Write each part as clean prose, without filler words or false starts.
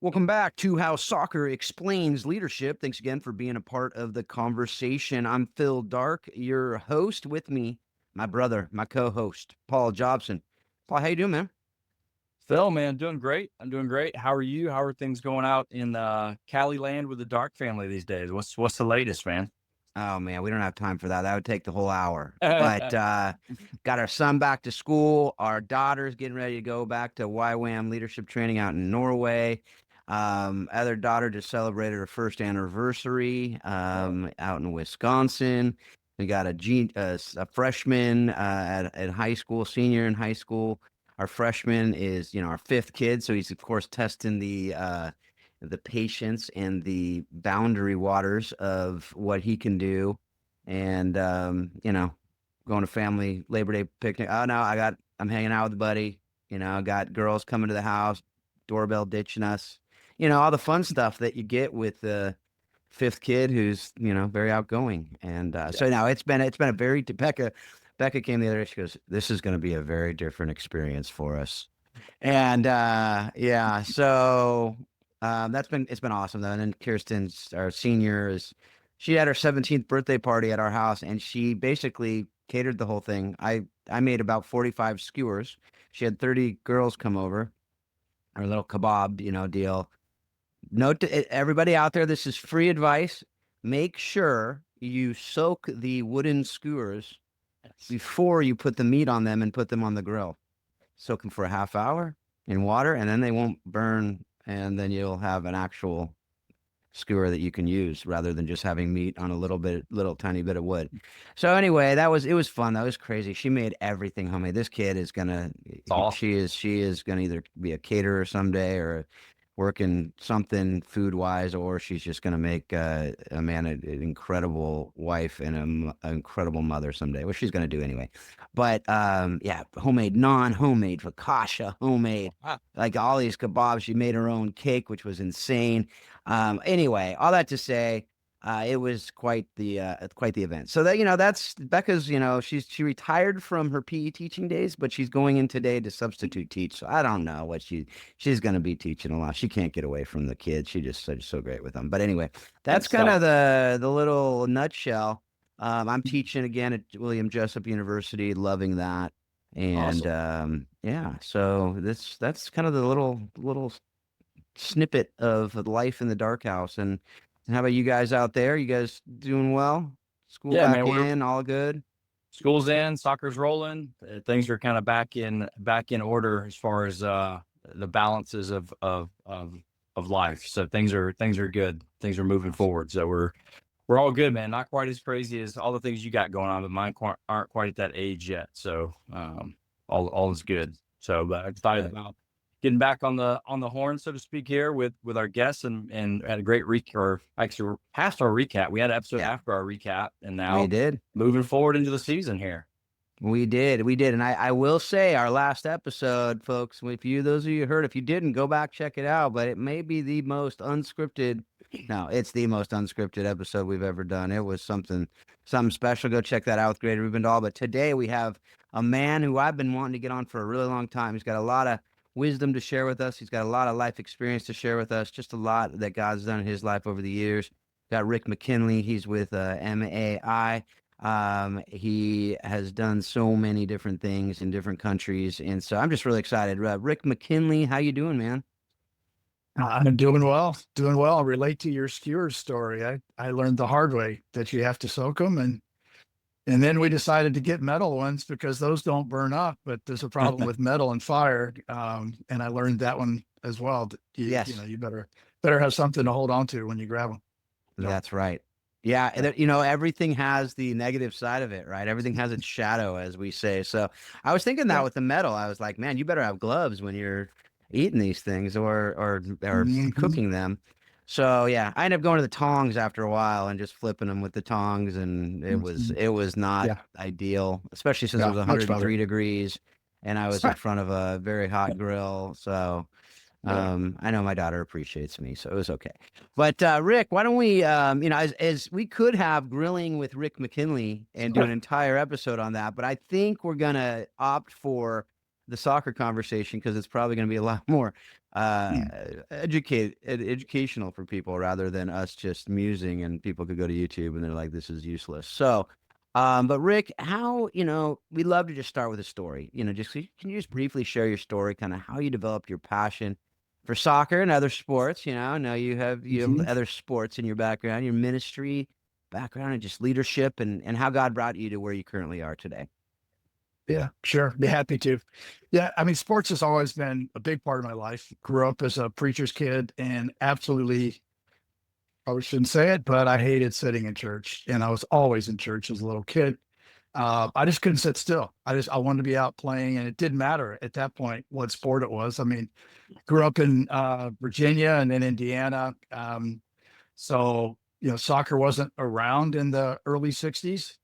Welcome back to How Soccer Explains Leadership. Thanks again for being a part of the conversation. I'm Phil Dark, your host. With me, my brother, my co-host, Paul Jobson. Paul, how you doing, man? Phil, man, doing great. I'm doing great. How are you? How are things going out in Cali land with the Dark family these days? What's the latest, man? Oh man, we don't have time for that. That would take the whole hour. But got our son back to school. Our daughter's getting ready to go back to YWAM leadership training out in Norway. Other daughter just celebrated her first anniversary out in Wisconsin. We got a freshman at high school, senior in high school. Our freshman is, our fifth kid, so he's of course testing the patience and the boundary waters of what he can do. And, going to family Labor Day picnic. Oh, no, I'm hanging out with a buddy. I got girls coming to the house, doorbell ditching us, all the fun stuff that you get with the fifth kid who's, very outgoing. And so now it's been a very, Becca came the other day. She goes, "This is going to be a very different experience for us." And yeah, so it's been awesome though. And then Kirsten's our senior is she had her 17th birthday party at our house and she basically catered the whole thing. I made about 45 skewers. She had 30 girls come over, our little kebab, deal. Note to everybody out there, this is free advice. Make sure you soak the wooden skewers before you put the meat on them and put them on the grill. Soak them for a half hour in water, and then they won't burn, and then you'll have an actual skewer that you can use rather than just having meat on a little tiny bit of wood. So anyway, it was fun. That was crazy. She made everything homemade. This kid is gonna, Awesome. she is gonna either be a caterer someday or working something food wise, or she's just going to make an incredible wife and an incredible mother someday, which she's going to do anyway. But yeah, homemade, non-homemade, focaccia, homemade, Wow. like all these kebabs. She made her own cake, which was insane. Anyway, all that to say, it was quite the event. So that that's Becca's. She retired from her PE teaching days, but she's going in today to substitute teach. So I don't know what she's going to be teaching a lot. She can't get away from the kids. She just so great with them. But anyway, Good that's kind stuff. of the little nutshell. I'm teaching again at William Jessup University, loving that. And Awesome. yeah, so that's kind of the little snippet of life in the dark house. And how about you guys out there? You guys doing well? School Yeah, back man. We're in, all good? school's in, soccer's rolling. Things are kind of back in order as far as the balances of life. So things are good. Things are moving forward. So we're all good, man. Not quite as crazy as all the things you got going on, but mine aren't quite at that age yet. So all is good. So, but excited Right. about getting back on the horn, so to speak, here with our guests and had a great recap. Or actually, we're past our recap. We had an episode Yeah, after our recap, and we now did. moving forward into the season here. We did. We did. And I will say our last episode, folks, if you, those of you heard, if you didn't, go back, check it out. But it may be the most unscripted. No, it's the most unscripted episode we've ever done. It was something special. Go check that out with Grady Rubendahl. But today we have a man who I've been wanting to get on for a really long time. He's got a lot of wisdom to share with us. He's got a lot of life experience to share with us. Just a lot that God's done in his life over the years. Got Rick McKinley. He's with MAI. He has done so many different things in different countries, and so I'm just really excited. Rick McKinley, how you doing, man? I'm doing well, doing well. Relate to your skewers story. I learned the hard way that you have to soak them, and then we decided to get metal ones because those don't burn up. But there's a problem with metal and fire, and I learned that one as well. Yes, You better have something to hold on to when you grab them. No, that's right. Yeah, yeah, everything has the negative side of it, right? Everything has its shadow, as we say. So I was thinking that yeah. with the metal, I was like, man, you better have gloves when you're eating these things or Mhm. cooking them. So yeah, I ended up going to the tongs after a while and just flipping them with the tongs, and Mhm. it was not Yeah, ideal, especially since it yeah, was much 103 better. degrees and I was in front of a very hot grill. So Yeah. I know my daughter appreciates me, so it was okay. But Rick, why don't we, as we could have grilling with Rick McKinley and do an entire episode on that, but I think we're gonna opt for the soccer conversation because it's probably going to be a lot more educational for people rather than us just musing, and people could go to YouTube and they're like, this is useless. So, but Rick, how, we love to just start with a story, just, can you just briefly share your story, kind of how you developed your passion for soccer and other sports? I know you have other sports in your background, your ministry background, and just leadership, and how God brought you to where you currently are today. Yeah, sure. Be happy to. Yeah, I mean, sports has always been a big part of my life. Grew up as a preacher's kid and absolutely, probably shouldn't say it, but I hated sitting in church. And I was always in church as a little kid. I just couldn't sit still. I wanted to be out playing, and it didn't matter at that point what sport it was. I mean, grew up in Virginia and then Indiana. So, soccer wasn't around in the early 60s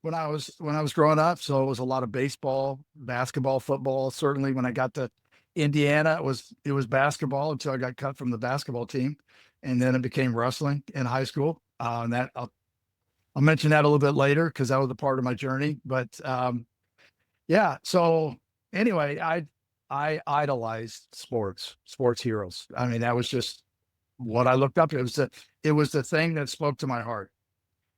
when I was growing up. So it was a lot of baseball, basketball, football. Certainly when I got to Indiana, it was basketball until I got cut from the basketball team. And then it became wrestling in high school. And that I'll mention that a little bit later because that was a part of my journey. But yeah. So anyway, I idolized sports heroes. I mean, that was just what I looked up to. It was the thing that spoke to my heart.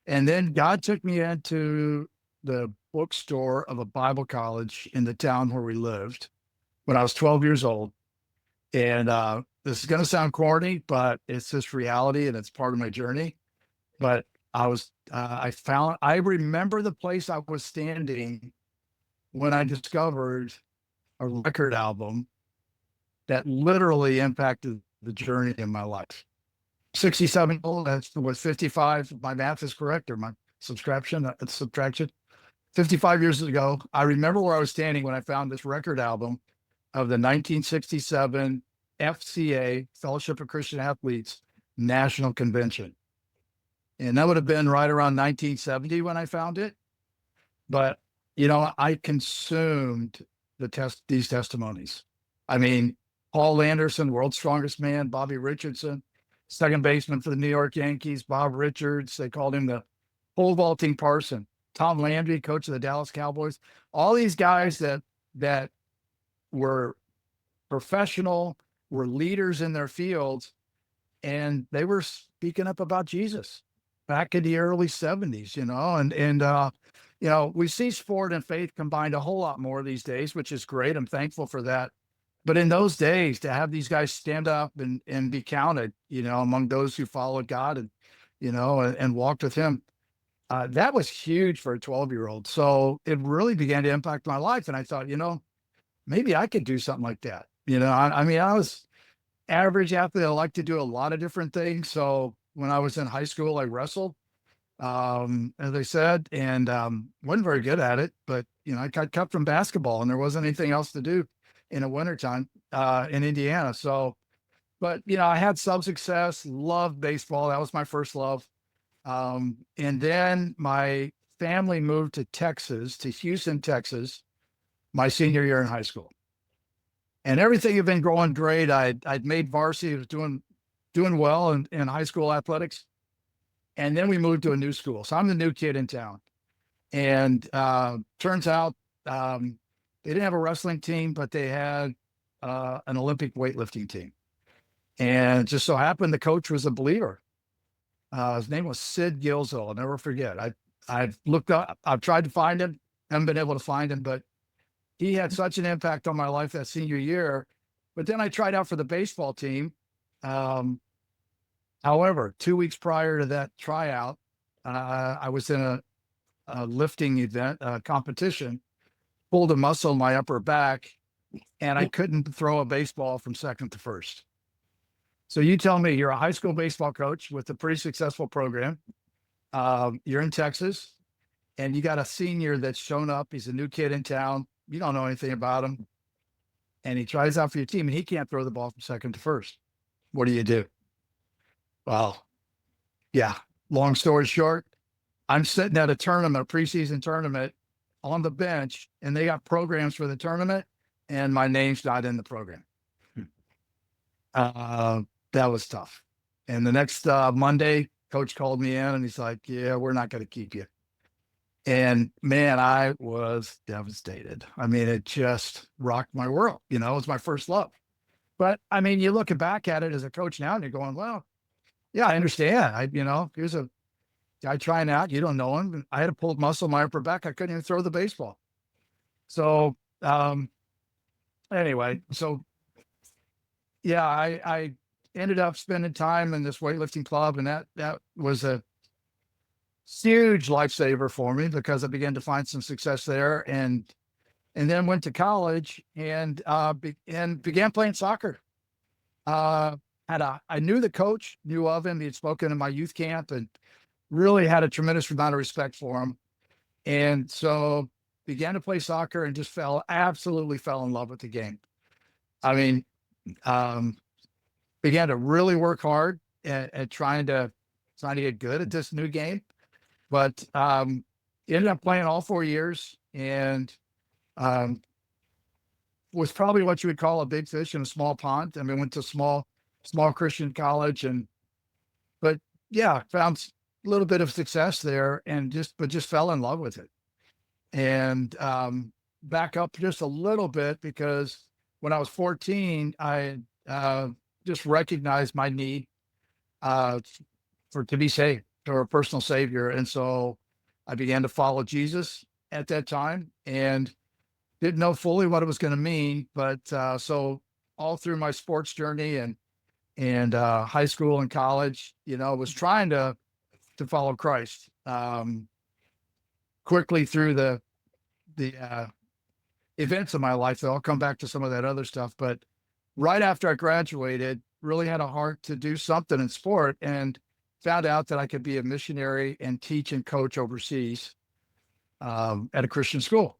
And then God took me into the bookstore of a Bible college in the town where we lived when I was 12 years old. And this is going to sound corny, but it's just reality, and it's part of my journey. But I remember the place I was standing when I discovered a record album that literally impacted the journey in my life. 67 old, that was 55. My math is correct, or my subtraction. 55 years ago, I remember where I was standing when I found this record album of the 1967 FCA, Fellowship of Christian Athletes National Convention. And that would have been right around 1970 when I found it. But, I consumed these testimonies. I mean, Paul Anderson, world's strongest man, Bobby Richardson, second baseman for the New York Yankees, Bob Richards, they called him the pole vaulting parson. Tom Landry, coach of the Dallas Cowboys. All these guys that were professional, were leaders in their fields, and they were speaking up about Jesus back in the early 70s, and we see sport and faith combined a whole lot more these days, which is great. I'm thankful for that. But in those days, to have these guys stand up and be counted, among those who followed God and, and walked with him, that was huge for a 12-year-old. So it really began to impact my life. And I thought, maybe I could do something like that. I mean, I was average athlete. I like to do a lot of different things. So when I was in high school, I wrestled, as I said, and wasn't very good at it. But, I got cut from basketball, and there wasn't anything else to do in the wintertime in Indiana. So, but, I had some success, loved baseball. That was my first love. And then my family moved to Houston, Texas, my senior year in high school. And everything had been going great. I'd made varsity, was doing well in high school athletics. And then we moved to a new school. So I'm the new kid in town. And turns out they didn't have a wrestling team, but they had an Olympic weightlifting team. And it just so happened the coach was a believer. His name was Sid Gilzel. I'll never forget. I've looked up, I've tried to find him, haven't been able to find him, but he had such an impact on my life that senior year. But then I tried out for the baseball team. However, 2 weeks prior to that tryout, I was in a lifting event, competition, pulled a muscle in my upper back, and I couldn't throw a baseball from second to first. So you tell me, you're a high school baseball coach with a pretty successful program. You're in Texas, and you got a senior that's shown up. He's a new kid in town. You don't know anything about him. And he tries out for your team, and he can't throw the ball from second to first. What do? Well, yeah, long story short, I'm sitting at a tournament, a preseason tournament, on the bench, and they got programs for the tournament, and my name's not in the program. That was tough. And the next Monday, coach called me in, and he's like, yeah, we're not going to keep you. And man, I was devastated. I mean, it just rocked my world. You know, it was my first love. But I mean, you look back at it as a coach now and you're going, well, yeah, I understand. Here's a guy trying out. You don't know him. I had a pulled muscle in my upper back. I couldn't even throw the baseball. So anyway, so yeah, I ended up spending time in this weightlifting club, and that was a huge lifesaver for me because I began to find some success there, and then went to college and began playing soccer. I knew the coach, knew of him. He had spoken in my youth camp, and really had a tremendous amount of respect for him. And so began to play soccer and just absolutely fell in love with the game. I mean, um, began to really work hard at trying to get good at this new game. But ended up playing all 4 years, and um, was probably what you would call a big fish in a small pond. I mean, went to small Christian college, but yeah, found a little bit of success there, and just fell in love with it. And back up just a little bit, because when I was 14, I just recognized my need to be saved, or a personal savior. And so I began to follow Jesus at that time, and didn't know fully what it was going to mean. But so all through my sports journey and high school and college, was trying to follow Christ. Quickly through the events of my life, though, I'll come back to some of that other stuff. But right after I graduated, really had a heart to do something in sport, and found out that I could be a missionary and teach and coach overseas at a Christian school,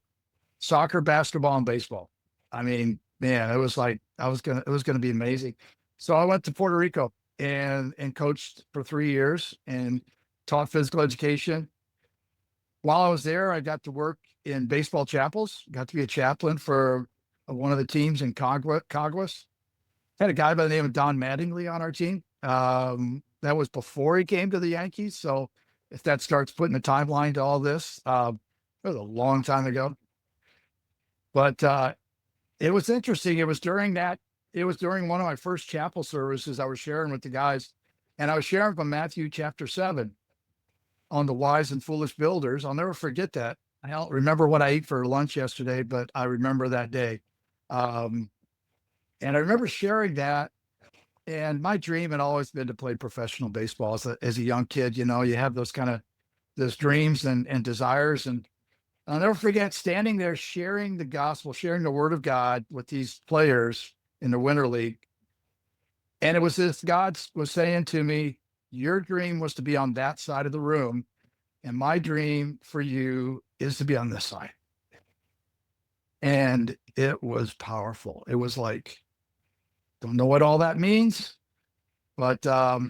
soccer, basketball, and baseball. I mean, man, it was like it was gonna be amazing. So I went to Puerto Rico and coached for 3 years and taught physical education. While I was there, I got to work in baseball chapels, got to be a chaplain for one of the teams in Caguas. Had a guy by the name of Don Mattingly on our team. That was before he came to the Yankees. So if that starts putting a timeline to all this, it was a long time ago. But it was interesting. It was during one of my first chapel services I was sharing with the guys, and I was sharing from Matthew chapter 7 on the wise and foolish builders. I'll never forget that. I don't remember what I ate for lunch yesterday, but I remember that day. And I remember sharing that. And my dream had always been to play professional baseball as a young kid. You have those dreams and desires. And I'll never forget standing there, sharing the gospel, sharing the word of God with these players in the Winter League. And it was this God was saying to me, your dream was to be on that side of the room, and my dream for you is to be on this side. And it was powerful. It was like, don't know what all that means, but that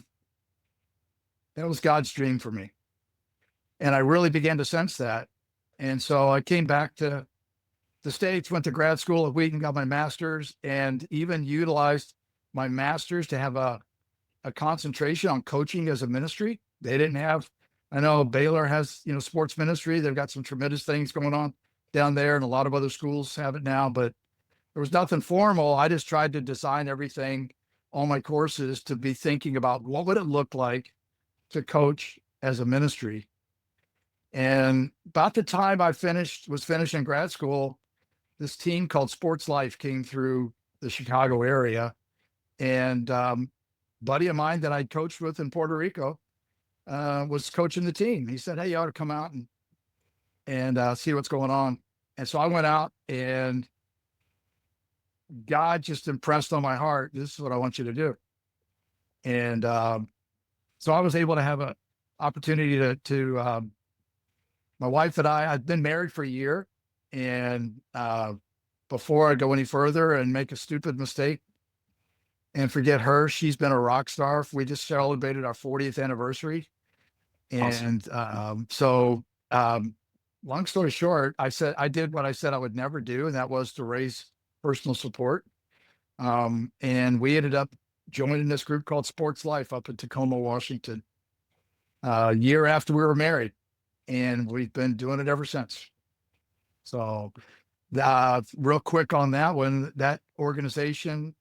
was God's dream for me. And I really began to sense that. And so I came back to the States, went to grad school at Wheaton, got my master's, and even utilized my master's to have a concentration on coaching as a ministry. They didn't have, I know Baylor has, sports ministry. They've got some tremendous things going on down there, and a lot of other schools have it now, but there was nothing formal. I just tried to design everything, all my courses, to be thinking about what would it look like to coach as a ministry. And about the time I was finishing grad school, this team called Sports Life came through the Chicago area, and buddy of mine that I'd coached with in Puerto Rico was coaching the team. He said, "Hey, you ought to come out and see what's going on." And so I went out, and God just impressed on my heart, this is what I want you to do. And so I was able to have an opportunity to my wife and I'd been married for a year. And before I go any further and make a stupid mistake and forget her, she's been a rock star. We just celebrated our 40th anniversary. And so long story short, I did what I said I would never do, and that was to raise personal support. And we ended up joining this group called Sports Life up in Tacoma, Washington, a year after we were married. and we've been doing it ever since. So, real quick on that one, that organization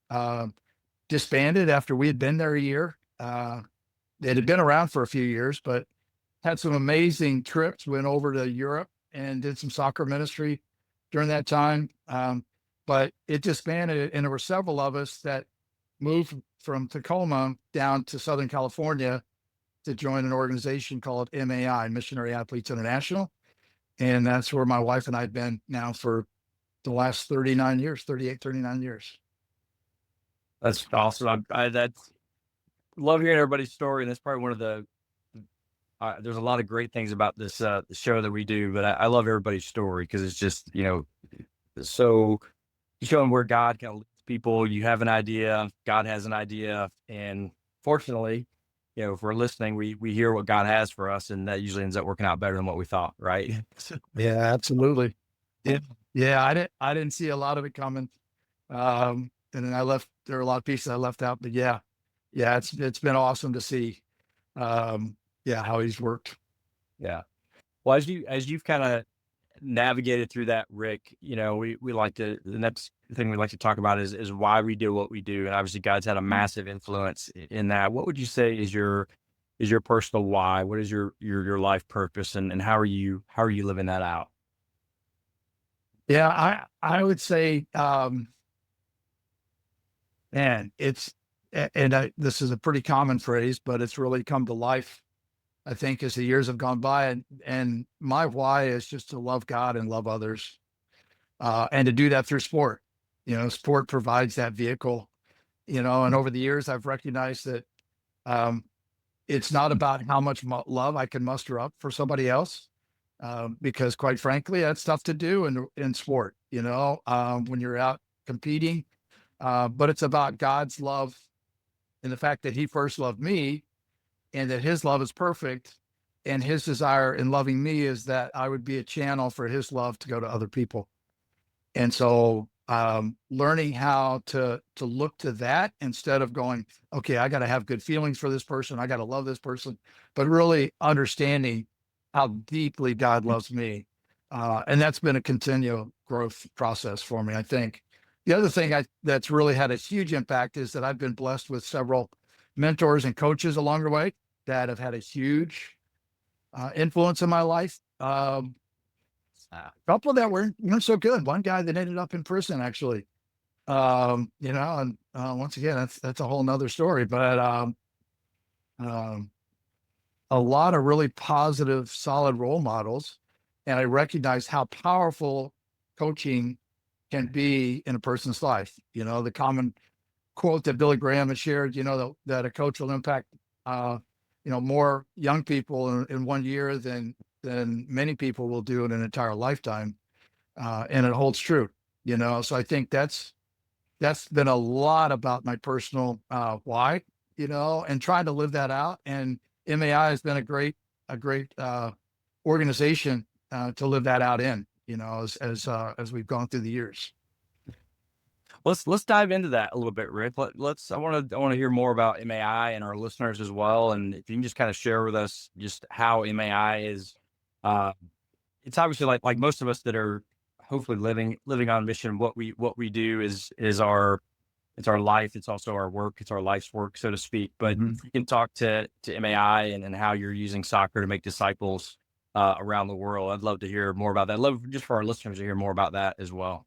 disbanded after we had been there a year. It had been around for a few years, but had some amazing trips, went over to Europe and did some soccer ministry during that time. But it disbanded, and there were several of us that moved from Tacoma down to Southern California to join an organization called MAI, Missionary Athletes International. And that's where my wife and I have been now for the last 39 years, 38, 39 years. That's awesome. That's love hearing everybody's story. And that's probably one of the, there's a lot of great things about this the show that we do, but I love everybody's story because it's just, so showing where God kind of leads people. You have an idea, God has an idea. And fortunately, if we're listening, we hear what God has for us, and that usually ends up working out better than what we thought. Right. Yeah, absolutely. Yeah. I didn't see a lot of it coming. And then there are a lot of pieces I left out, but yeah, it's been awesome to see, how he's worked. Yeah. Well, as you've kind of navigated through that, Rick, we like to, the next thing we like to talk about is why we do what we do. And obviously God's had a massive influence in that. What would you say is your personal why? What is your life purpose, and how are you living that out? Yeah, I would say, man, this is a pretty common phrase, but it's really come to life, I think, as the years have gone by. And my why is just to love God and love others, and to do that through sport. Sport provides that vehicle, and over the years, I've recognized that it's not about how much love I can muster up for somebody else, because quite frankly, that's tough to do in sport, when you're out competing. But it's about God's love and the fact that he first loved me, and that his love is perfect. And his desire in loving me is that I would be a channel for his love to go to other people. And so, learning how to look to that instead of going, okay, I got to have good feelings for this person, I got to love this person, but really understanding how deeply God loves me. And that's been a continual growth process for me, I think. The other thing that's really had a huge impact is that I've been blessed with several mentors and coaches along the way that have had a huge influence in my life. A couple that weren't so good. One guy that ended up in prison, actually. And once again, that's a whole nother story. But a lot of really positive, solid role models, and I recognize how powerful coaching can be in a person's life. The common quote that Billy Graham has shared, that a coach will impact, more young people in 1 year than many people will do in an entire lifetime. And it holds true, so I think that's been a lot about my personal why, and trying to live that out. And MAI has been a great organization to live that out in, as we've gone through the years. Let's dive into that a little bit, Rick. I want to hear more about MAI and our listeners as well. And if you can just kind of share with us just how MAI is, it's obviously like most of us that are hopefully living on mission. What we do is our life. It's also our work. It's our life's work, so to speak. But you can talk to MAI and how you're using soccer to make disciples around the world. I'd love to hear more about that. I'd love just for our listeners to hear more about that as well.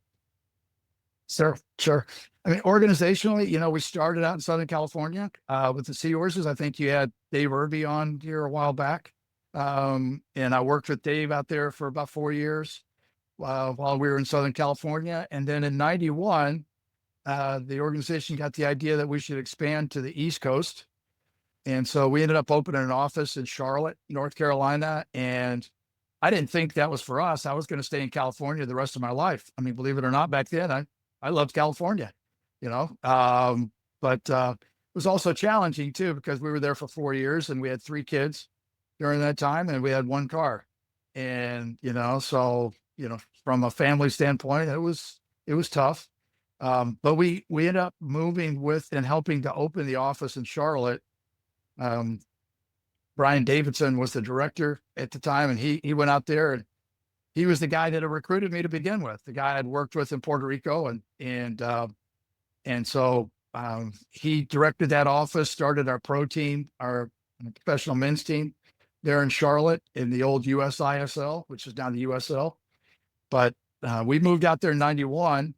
Sure. I mean, organizationally, we started out in Southern California with the Seahorses. I think you had Dave Irby on here a while back. And I worked with Dave out there for about 4 years while we were in Southern California. And then in 91, the organization got the idea that we should expand to the East Coast. And so we ended up opening an office in Charlotte, North Carolina. And I didn't think that was for us. I was going to stay in California the rest of my life. I mean, believe it or not, back then, I loved California, but it was also challenging too, because we were there for 4 years and we had 3 kids during that time, and we had 1 car. And, so, from a family standpoint, it was tough. But we ended up moving with and helping to open the office in Charlotte Brian Davidson was the director at the time, and he went out there, and he was the guy that had recruited me to begin with. The guy I'd worked with in Puerto Rico, and so he directed that office, started our pro team, our professional men's team there in Charlotte in the old USISL, which is now the USL. But we moved out there in 91,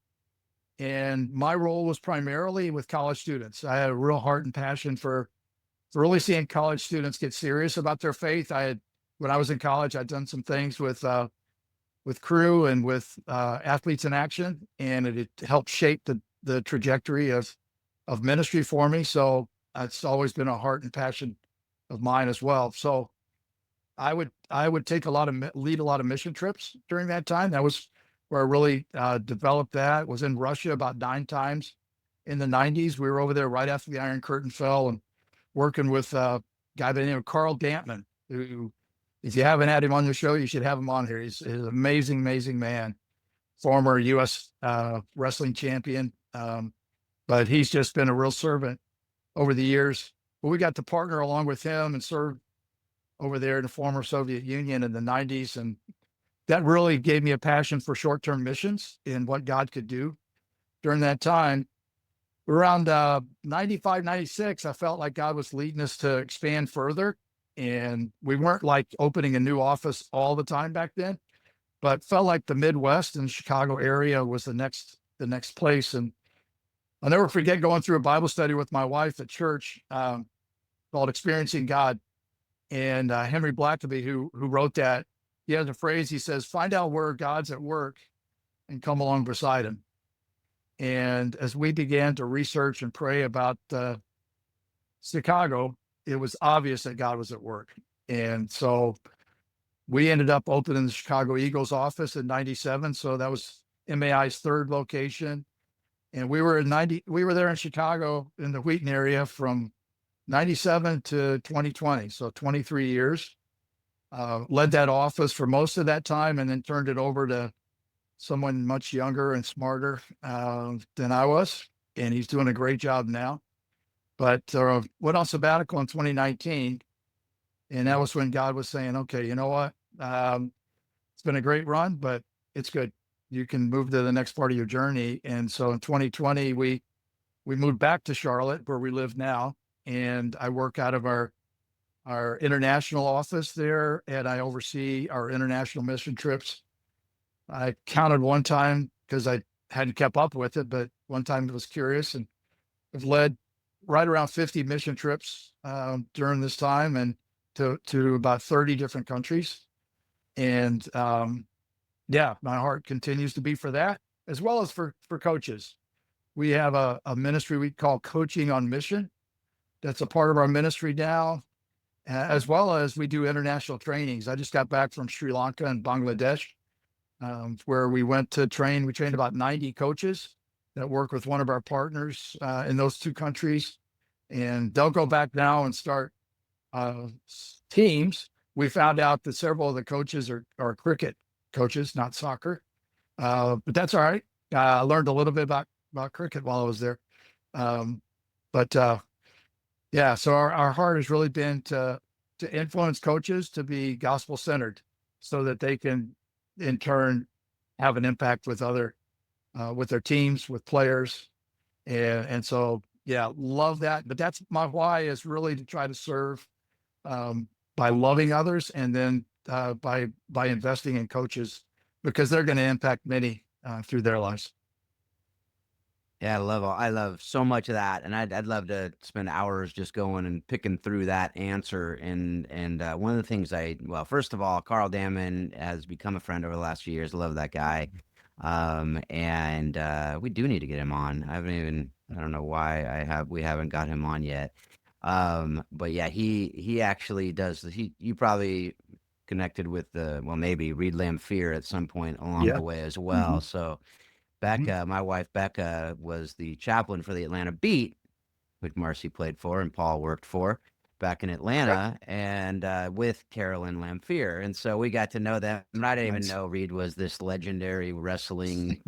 and my role was primarily with college students. I had a real heart and passion for really seeing college students get serious about their faith. When I was in college, I'd done some things with Crew and with Athletes in Action, and it helped shape the trajectory of ministry for me. So it's always been a heart and passion of mine as well. So I would lead a lot of mission trips during that time. That was where I really developed that. Was in Russia about 9 times in the 90s. We were over there right after the Iron Curtain fell, and working with a guy by the name of Carl Dampman, who, if you haven't had him on your show, you should have him on here. He's an amazing, amazing man, former U.S. Wrestling champion. But he's just been a real servant over the years. But we got to partner along with him and serve over there in the former Soviet Union in the 90s. And that really gave me a passion for short-term missions and what God could do during that time. Around 95, 96, I felt like God was leading us to expand further. And we weren't like opening a new office all the time back then, but felt like the Midwest and Chicago area was the next place. And I'll never forget going through a Bible study with my wife at church called Experiencing God. And Henry Blackaby, who wrote that, he has a phrase. He says, "Find out where God's at work and come along beside him." And as we began to research and pray about Chicago, it was obvious that God was at work. And so we ended up opening the Chicago Eagles office in 97. So that was MAI's 3rd location. And we were there in Chicago in the Wheaton area from 97 to 2020. So 23 years, led that office for most of that time, and then turned it over to someone much younger and smarter than I was. And he's doing a great job now. But went on sabbatical in 2019. And that was when God was saying, okay, you know what? It's been a great run, but it's good. You can move to the next part of your journey. And so in 2020, we moved back to Charlotte, where we live now. And I work out of our international office there, and I oversee our international mission trips. I counted one time because I hadn't kept up with it, but one time I was curious, and I've led right around 50 mission trips during this time, and to about 30 different countries. And yeah, my heart continues to be for that, as well as for coaches. We have a ministry we call Coaching on Mission. That's a part of our ministry now, as well as we do international trainings. I just got back from Sri Lanka and Bangladesh, where we went to train. We trained about 90 coaches that work with one of our partners in those 2 countries. And they'll go back now and start teams. We found out that several of the coaches are cricket coaches, not soccer. But that's all right. I learned a little bit about cricket while I was there. Yeah, so our heart has really been to influence coaches to be gospel centered, so that they can in turn have an impact with with their teams, with players. And so, yeah, love that. But that's my why, is really to try to serve by loving others, and then by investing in coaches, because they're going to impact many through their lives. Yeah, I love so much of that, and I'd love to spend hours just going and picking through that answer. And one of the things first of all, Carl Damon has become a friend over the last few years. I love that guy, and we do need to get him on. I don't know why we haven't got him on yet. But yeah, he actually does. You probably connected with maybe Reed Lamphere at some point along the way as well. Mm-hmm. So. Becca, my wife Becca, was the chaplain for the Atlanta Beat, which Marcy played for and Paul worked for back in Atlanta, and with Carolyn Lamphere. And so we got to know them. And I didn't even know Reed was this legendary wrestling,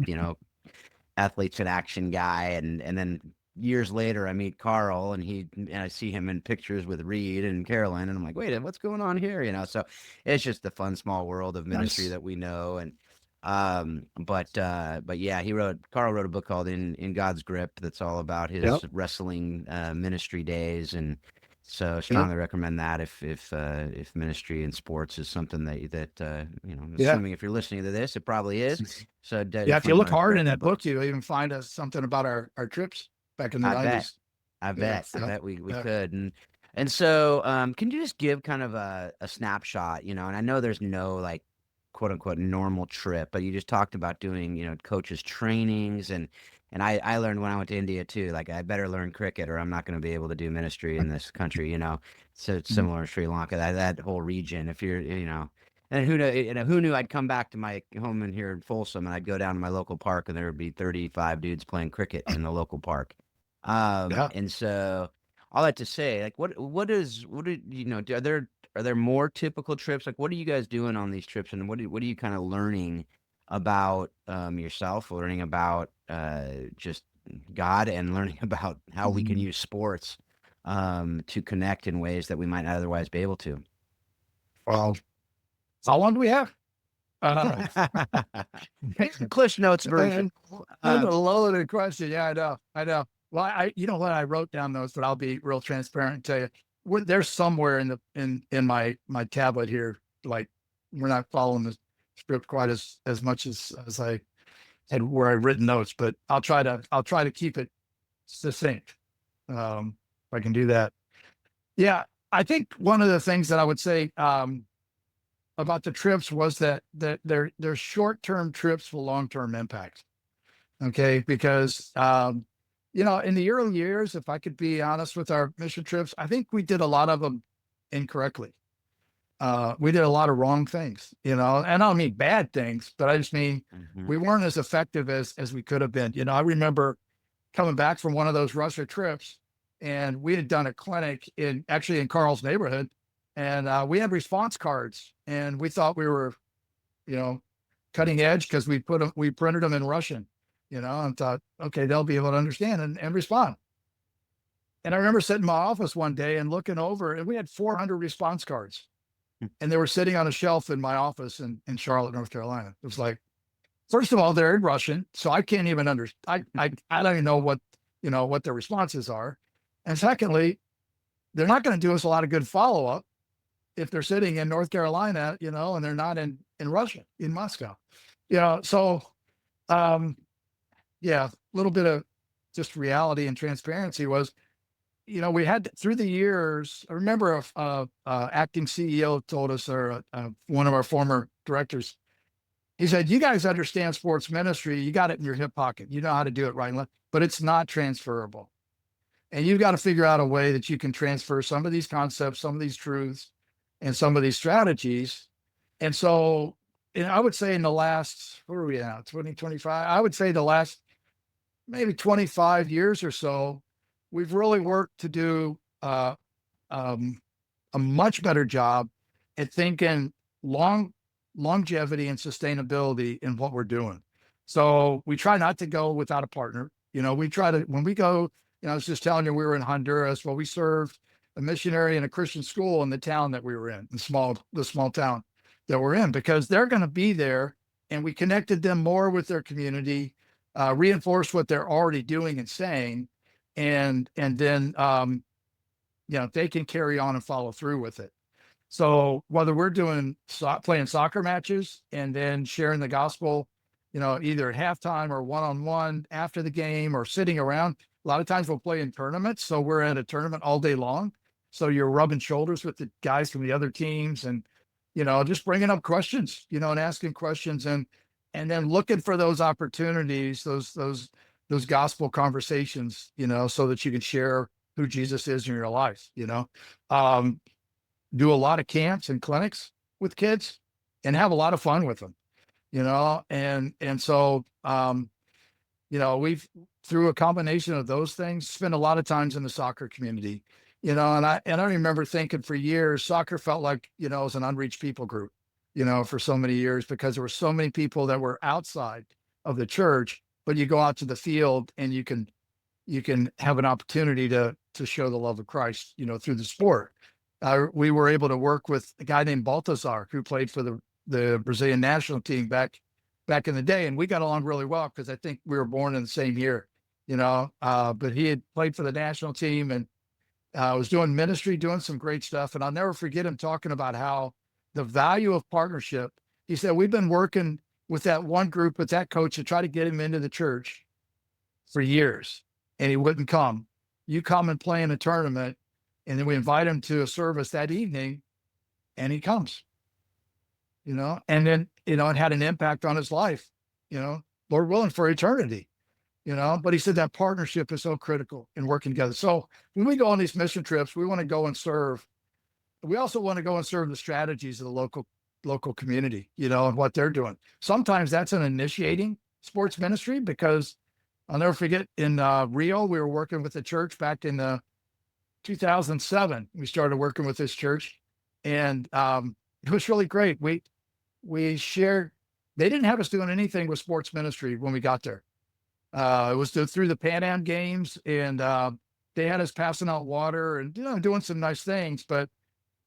Athletes in Action guy. And then years later, I meet Carl, and I see him in pictures with Reed and Carolyn, and I'm like, wait, what's going on here? So it's just the fun small world of ministry Nice. that we know. And but yeah, Carl wrote a book called In God's Grip that's all about his Yep. wrestling ministry days. And so Yep. strongly recommend that if ministry and sports is something that I'm Yeah. assuming if you're listening to this, it probably is. So Yeah. If definitely you look want to hard grab in the that book, you'll even find us something about our trips back in the I bet. 90s. I Yeah. bet. I Yeah. bet we Yeah. could. And so can you just give kind of a snapshot, and I know there's no like quote unquote normal trip, but you just talked about doing, coaches trainings and I learned when I went to India too, like I better learn cricket or I'm not going to be able to do ministry in this country. So it's Mhm. similar to Sri Lanka, that whole region. If you're, and who knew I'd come back to my home in here in Folsom and I'd go down to my local park and there would be 35 dudes playing cricket in the local park. Yeah. And so all that to say, like, are there more typical trips? Like, what are you guys doing on these trips, and what are you kind of learning about yourself, learning about just God, and learning about how we can Mhm. use sports to connect in ways that we might not otherwise be able to? Well, how long do we have? Uh, Here's the Cliff Notes version. That's a loaded question. Yeah, I know. I know. Well, you know what? I wrote down those, but I'll be real transparent and tell you. There's somewhere in my tablet here. Like we're not following the script quite as much as I had where I've written notes, but I'll try to keep it succinct. If I can do that. Yeah, I think one of the things that I would say about the trips was that they're short-term trips with long-term impact. Okay, because in the early years, if I could be honest with our mission trips, I think we did a lot of them incorrectly. We did a lot of wrong things, and I don't mean bad things, but I just mean Mhm. we weren't as effective as we could have been. I remember coming back from one of those Russia trips, and we had done a clinic actually in Carl's neighborhood, and we had response cards, and we thought we were, you know, cutting edge because we printed them in Russian, and thought, okay, they'll be able to understand and respond. And I remember sitting in my office one day and looking over, and we had 400 response cards, and they were sitting on a shelf in my office in Charlotte, North Carolina. It was like, first of all, they're in Russian, so I can't even understand. I don't even know what their responses are. And secondly, they're not going to do us a lot of good follow up if they're sitting in North Carolina, and they're not in Russia, in Moscow. So um, yeah, a little bit of just reality and transparency was, we had through the years. I remember acting CEO told us, or one of our former directors, he said, "You guys understand sports ministry. You got it in your hip pocket. You know how to do it right and left, but it's not transferable. And you've got to figure out a way that you can transfer some of these concepts, some of these truths, and some of these strategies." And so, I would say in the last, what are we at, 2025? I would say the last maybe 25 years or so, we've really worked to do um, a much better job at thinking longevity and sustainability in what we're doing. So we try not to go without a partner. We try to, when we go, I was just telling you, we were in Honduras. Well, we served a missionary in a Christian school in the town that we were in, the small town that we're in, because they're going to be there. And we connected them more with their community, reinforced what they're already doing and saying. And then, they can carry on and follow through with it. So whether we're doing playing soccer matches and then sharing the gospel, either at halftime or one-on-one after the game or sitting around, a lot of times we'll play in tournaments. So we're at a tournament all day long. So you're rubbing shoulders with the guys from the other teams and, just bringing up questions, and asking questions and then looking for those opportunities, those gospel conversations, so that you can share who Jesus is in your life, um, do a lot of camps and clinics with kids and have a lot of fun with them, and so we've, through a combination of those things, spent a lot of times in the soccer community, and I remember thinking for years soccer felt like, it was an unreached people group, for so many years, because there were so many people that were outside of the church, but you go out to the field and you can you can have an opportunity to show the love of Christ, through the sport. We were able to work with a guy named Baltazar who played for the Brazilian national team back in the day, and we got along really well because I think we were born in the same year, but he had played for the national team and was doing ministry, doing some great stuff. And I'll never forget him talking about how the value of partnership. He said, we've been working with that one group, with that coach, to try to get him into the church for years, and he wouldn't come. You come and play in a tournament, and then we invite him to a service that evening, and he comes, and then, it had an impact on his life, Lord willing, for eternity, but he said that partnership is so critical in working together. So when we go on these mission trips, we want to go and serve. We also want to go and serve the strategies of the local community, and what they're doing. Sometimes that's an initiating sports ministry, because I'll never forget in Rio, we were working with the church back in 2007. We started working with this church, and it was really great. We shared. They didn't have us doing anything with sports ministry when we got there. It was through the Pan Am Games, and they had us passing out water and doing some nice things.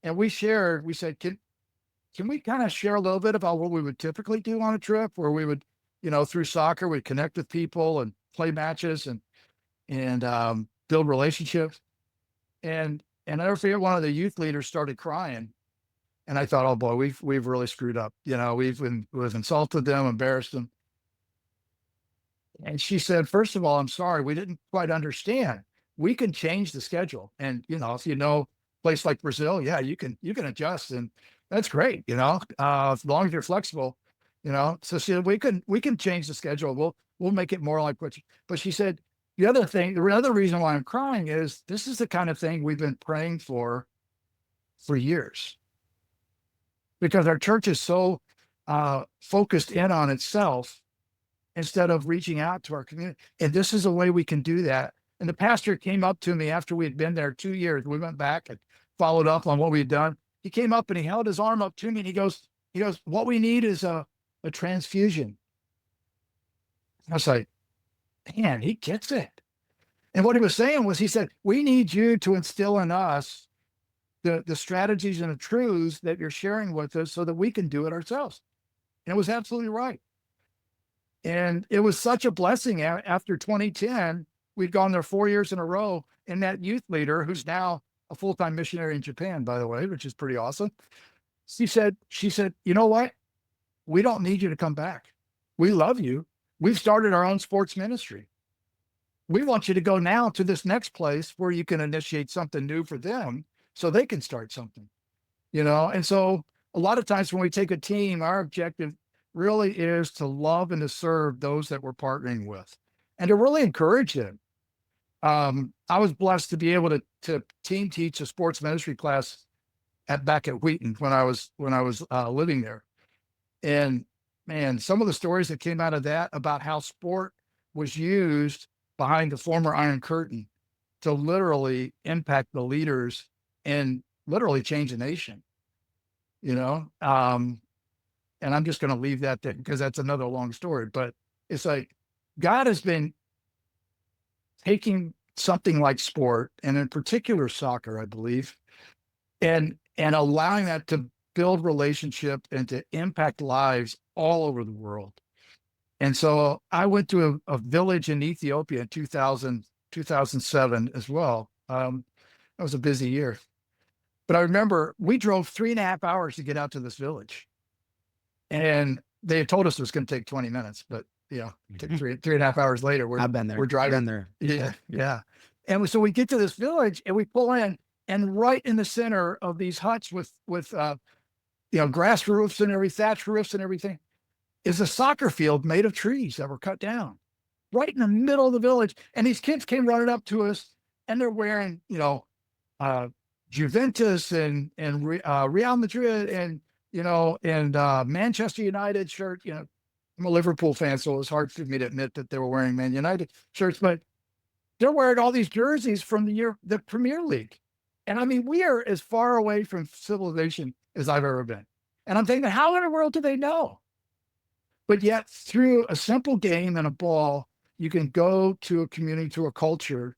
And we said, can we kind of share a little bit about what we would typically do on a trip, where we would, through soccer, we'd connect with people and play matches and build relationships. And I never forget, one of the youth leaders started crying. And I thought, oh boy, we've really screwed up. We've insulted them, embarrassed them. And she said, first of all, I'm sorry, we didn't quite understand. We can change the schedule. And, if place like Brazil, yeah, you can adjust, and that's great, as long as you're flexible, So she said, we can change the schedule. We'll make it more like but she said, the other reason why I'm crying is this is the kind of thing we've been praying for years, because our church is so focused in on itself instead of reaching out to our community. And this is a way we can do that. And the pastor came up to me after we had been there 2 years. We went back and followed up on what we had done. He came up and he held his arm up to me, and he goes, what we need is a transfusion. I was like, man, he gets it. And what he was saying was, he said, we need you to instill in us the strategies and the truths that you're sharing with us so that we can do it ourselves. And it was absolutely right. And it was such a blessing. After 2010, we'd gone there 4 years in a row. And that youth leader, who's now a full-time missionary in Japan, by the way, which is pretty awesome. She said, you know what? We don't need you to come back. We love you. We've started our own sports ministry. We want you to go now to this next place where you can initiate something new for them so they can start something, And so a lot of times when we take a team, our objective really is to love and to serve those that we're partnering with, and to really encourage them. I was blessed to be able to team teach a sports ministry class back at Wheaton when I was living there. And man, some of the stories that came out of that about how sport was used behind the former Iron Curtain to literally impact the leaders and literally change the nation, and I'm just going to leave that there because that's another long story. But it's like God has been taking something like sport, and in particular soccer, I believe, and allowing that to build relationship and to impact lives all over the world. And so I went to a village in Ethiopia in 2007 as well. That was a busy year. But I remember we drove 3.5 hours to get out to this village. And they had told us it was going to take 20 minutes, but took 3.5 hours later. I've been there. We're driving. Been there. Yeah. Yeah. And so we get to this village and we pull in, and right in the center of these huts with grass roofs and thatch roofs and everything is a soccer field made of trees that were cut down right in the middle of the village. And these kids came running up to us, and they're wearing, Juventus and Real Madrid and Manchester United shirt. I'm a Liverpool fan, so it was hard for me to admit that they were wearing Man United shirts, but they're wearing all these jerseys from the Premier League. And I mean, we are as far away from civilization as I've ever been. And I'm thinking, how in the world do they know? But yet, through a simple game and a ball, you can go to a community, to a culture,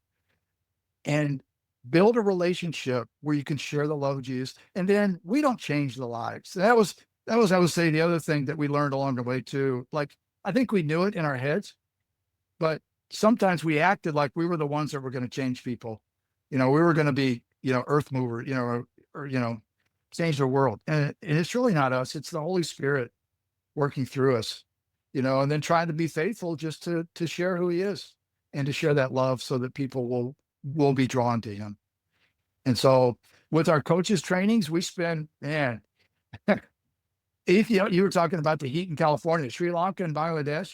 and build a relationship where you can share the love of Jesus. And then we don't change the lives. That was, I would say, the other thing that we learned along the way too. Like, I think we knew it in our heads, but sometimes we acted like we were the ones that were going to change people. We were going to be, earth mover, or change the world. And it's really not us. It's the Holy Spirit working through us, and then trying to be faithful just to share who he is and to share that love so that people will be drawn to him. And so with our coaches trainings, we spend, man, if you were talking about the heat in California, Sri Lanka and Bangladesh,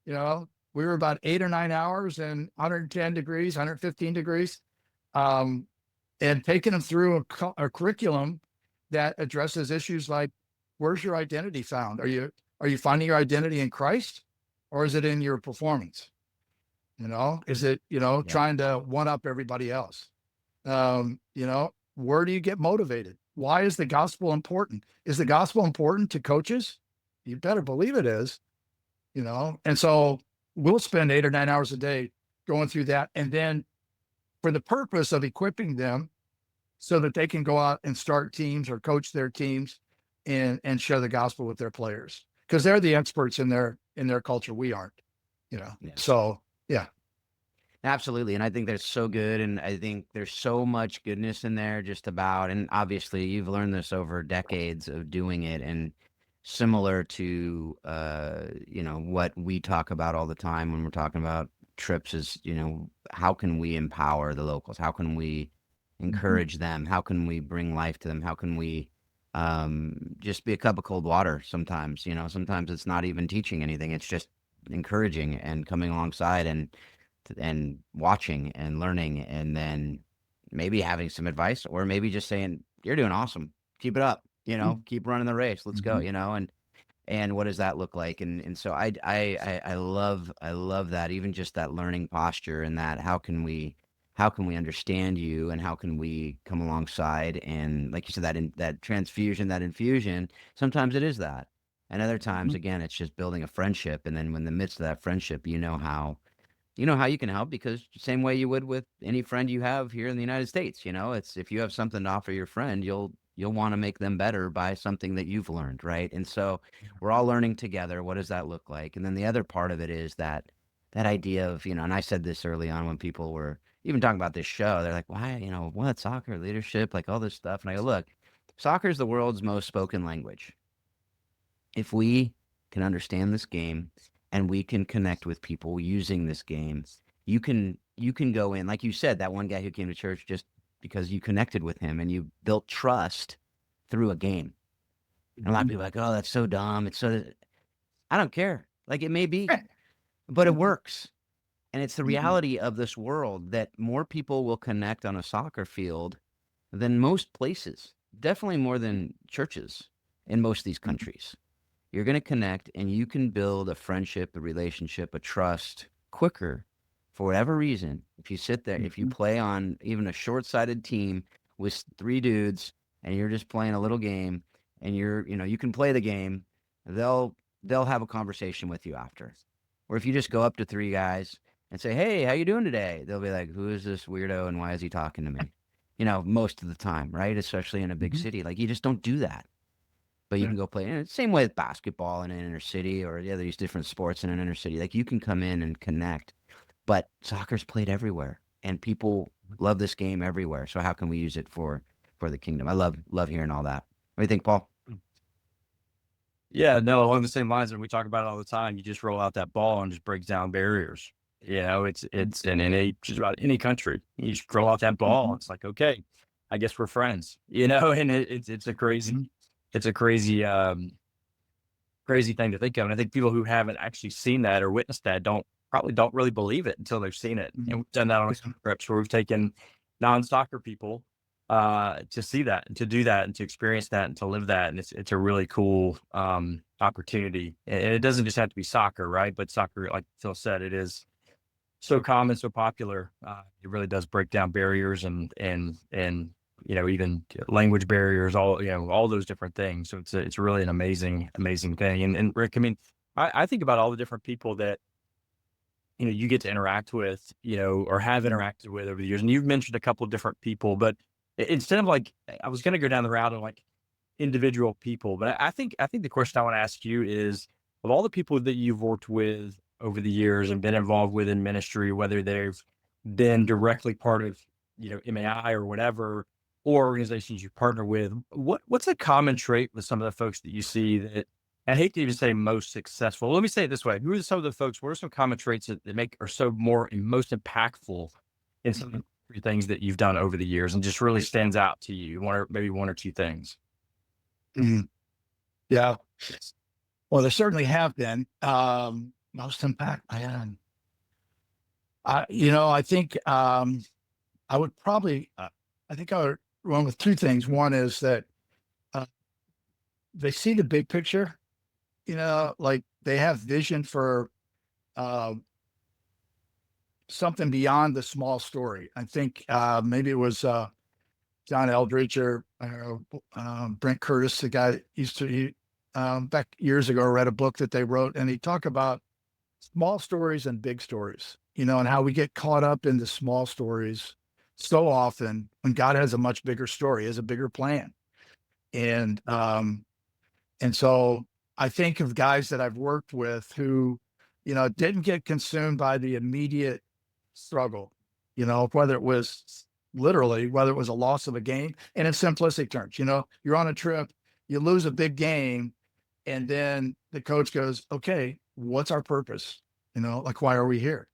we were about 8 or 9 hours and 110 degrees, 115 degrees, and taking them through a curriculum that addresses issues like, where's your identity found? Are you finding your identity in Christ, or is it in your performance? Is it, trying to one up everybody else? Where do you get motivated? Why is the gospel important? Is the gospel important to coaches? You better believe it is, and so we'll spend 8 or 9 hours a day going through that. And then for the purpose of equipping them so that they can go out and start teams or coach their teams and share the gospel with their players, because they're the experts in their culture. We aren't, Yeah. So yeah. Absolutely. And I think that's so good. And I think there's so much goodness in there just about, and obviously you've learned this over decades of doing it, and similar to, what we talk about all the time when we're talking about trips is, how can we empower the locals? How can we encourage them? How can we bring life to them? How can we, just be a cup of cold water sometimes? Sometimes it's not even teaching anything. It's just encouraging and coming alongside and watching and learning, and then maybe having some advice, or maybe just saying, you're doing awesome, keep it up, keep running the race, let's go, and what does that look like? And so I love that, even just that learning posture, and that how can we understand you, and how can we come alongside, and like you said, that transfusion, that infusion, sometimes it is that, and other times again it's just building a friendship. And then when in the midst of that friendship, how you can help, because same way you would with any friend you have here in the United States, it's, if you have something to offer your friend, you'll want to make them better by something that you've learned, right? And so we're all learning together. What does that look like? And then the other part of it is that idea of, and I said this early on when people were even talking about this show, they're like, why, what, soccer, leadership, like all this stuff. And I go, look, soccer is the world's most spoken language. If we can understand this game, and we can connect with people using this game, you can go in, like you said, that one guy who came to church just because you connected with him and you built trust through a game. And a lot of people are like, oh, that's so dumb. I don't care. Like, it may be, but it works. And it's the reality of this world that more people will connect on a soccer field than most places, definitely more than churches in most of these countries. You're going to connect, and you can build a friendship, a relationship, a trust quicker for whatever reason. If you sit there, if you play on even a short-sighted team with 3 dudes, and you're just playing a little game, and you can play the game, they'll have a conversation with you after. Or if you just go up to 3 guys and say, hey, how you doing today? They'll be like, who is this weirdo, and why is he talking to me? Most of the time, right? Especially in a big city. Like, you just don't do that. But you can go play. Same way with basketball in an inner city, or there's different sports in an inner city. Like, you can come in and connect. But soccer's played everywhere, and people love this game everywhere. So how can we use it for the kingdom? I love hearing all that. What do you think, Paul? Yeah, no, along the same lines, and we talk about it all the time. You just roll out that ball and just breaks down barriers. It's in just about any country. You just roll out that ball. It's like, okay, I guess we're friends. And it's a crazy. It's a crazy thing to think of. And I think people who haven't actually seen that or witnessed that probably don't really believe it until they've seen it. And we've done that on some trips where we've taken non-soccer people to see that, and to do that, and to experience that, and to live that. And it's a really cool opportunity. And it doesn't just have to be soccer, right? But soccer, like Phil said, it is so common, so popular. It really does break down barriers and even language barriers, all those different things. So it's really an amazing thing. And Rick, I mean, I think about all the different people that you get to interact with, or have interacted with over the years. And you've mentioned a couple of different people, but instead of like, I was going to go down the route of like individual people, but I think the question I want to ask you is, of all the people that you've worked with over the years and been involved with in ministry, whether they've been directly part of, MAI or whatever, or organizations you partner with, what's a common trait with some of the folks that you see that, I hate to even say most successful. Let me say it this way. Who are some of the folks, what are some common traits that are so most impactful in some of the things that you've done over the years and just really stands out to you? Maybe one or two things. Mhm. Yeah. Well, there certainly have been, most impact, man. I think, I would probably, I think I would run with two things. One is that, uh, they see the big picture, like they have vision for, uh, something beyond the small story. I think, maybe it was, John Eldridge or, I don't know, Brent Curtis, the guy that back years ago, read a book that they wrote, and he talked about small stories and big stories, and how we get caught up in the small stories so often when God has a much bigger story, has a bigger plan. And, and so I think of guys that I've worked with who, didn't get consumed by the immediate struggle, whether it was whether it was a loss of a game. And in simplistic terms, you're on a trip, you lose a big game, and then the coach goes, okay, what's our purpose? Like, why are we here?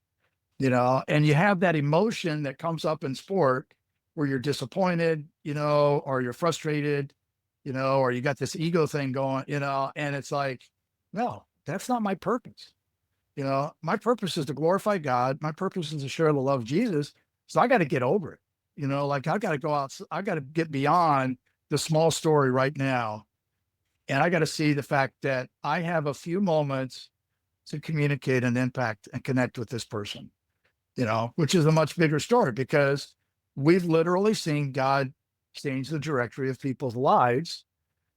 And you have that emotion that comes up in sport where you're disappointed, or you're frustrated, or you got this ego thing going, and it's like, no, that's not my purpose. My purpose is to glorify God. My purpose is to share the love of Jesus. So I got to get over it. Like I got to go out. I got to get beyond the small story right now. And I got to see the fact that I have a few moments to communicate and impact and connect with this person, which is a much bigger story because we've literally seen God change the trajectory of people's lives.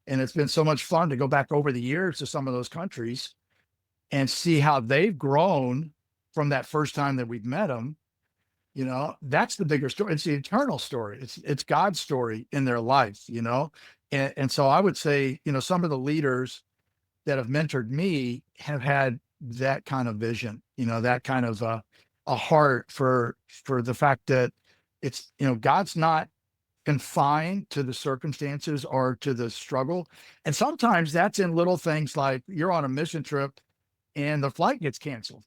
And it's been so much fun to go back over the years to some of those countries and see how they've grown from that first time that we've met them. That's the bigger story. It's the eternal story. It's God's story in their life, and so I would say, some of the leaders that have mentored me have had that kind of vision, that kind of a heart for the fact that it's, God's not confined to the circumstances or to the struggle. And sometimes that's in little things like you're on a mission trip and the flight gets canceled,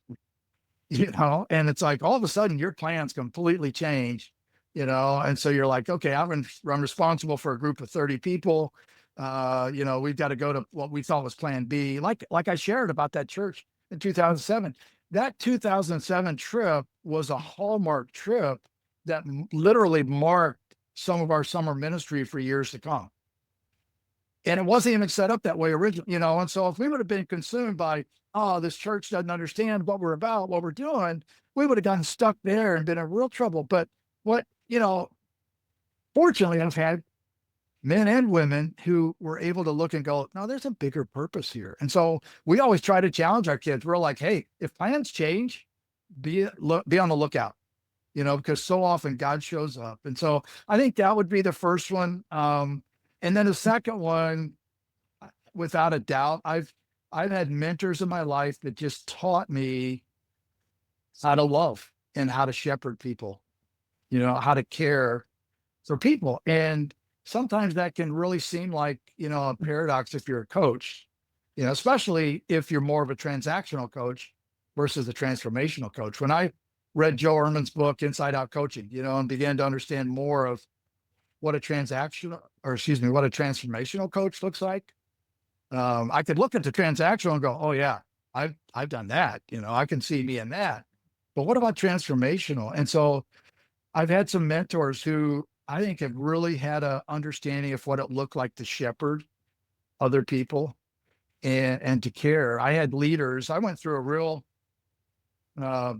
and it's like all of a sudden your plans completely change, and so you're like, okay, I'm responsible for a group of 30 people. We've got to go to what we thought was plan B. Like I shared about that church in 2007. That 2007 trip was a hallmark trip that literally marked some of our summer ministry for years to come. And it wasn't even set up that way originally, and so if we would have been consumed by, oh, this church doesn't understand what we're about, what we're doing, we would have gotten stuck there and been in real trouble. But fortunately, I've had men and women who were able to look and go, no, there's a bigger purpose here. And so we always try to challenge our kids. We're like, hey, if plans change, be on the lookout, because so often God shows up. And so I think that would be the first one. And then the second one, without a doubt, I've had mentors in my life that just taught me how to love and how to shepherd people, how to care for people. And sometimes that can really seem like, a paradox if you're a coach, especially if you're more of a transactional coach versus a transformational coach. When I read Joe Ehrmann's book, Inside Out Coaching, and began to understand more of what a transformational coach looks like. I could look at the transactional and go, oh yeah, I've done that. I can see me in that. But what about transformational? And so I've had some mentors who I think have really had a understanding of what it looked like to shepherd other people and to care. I had leaders. I went through a real, I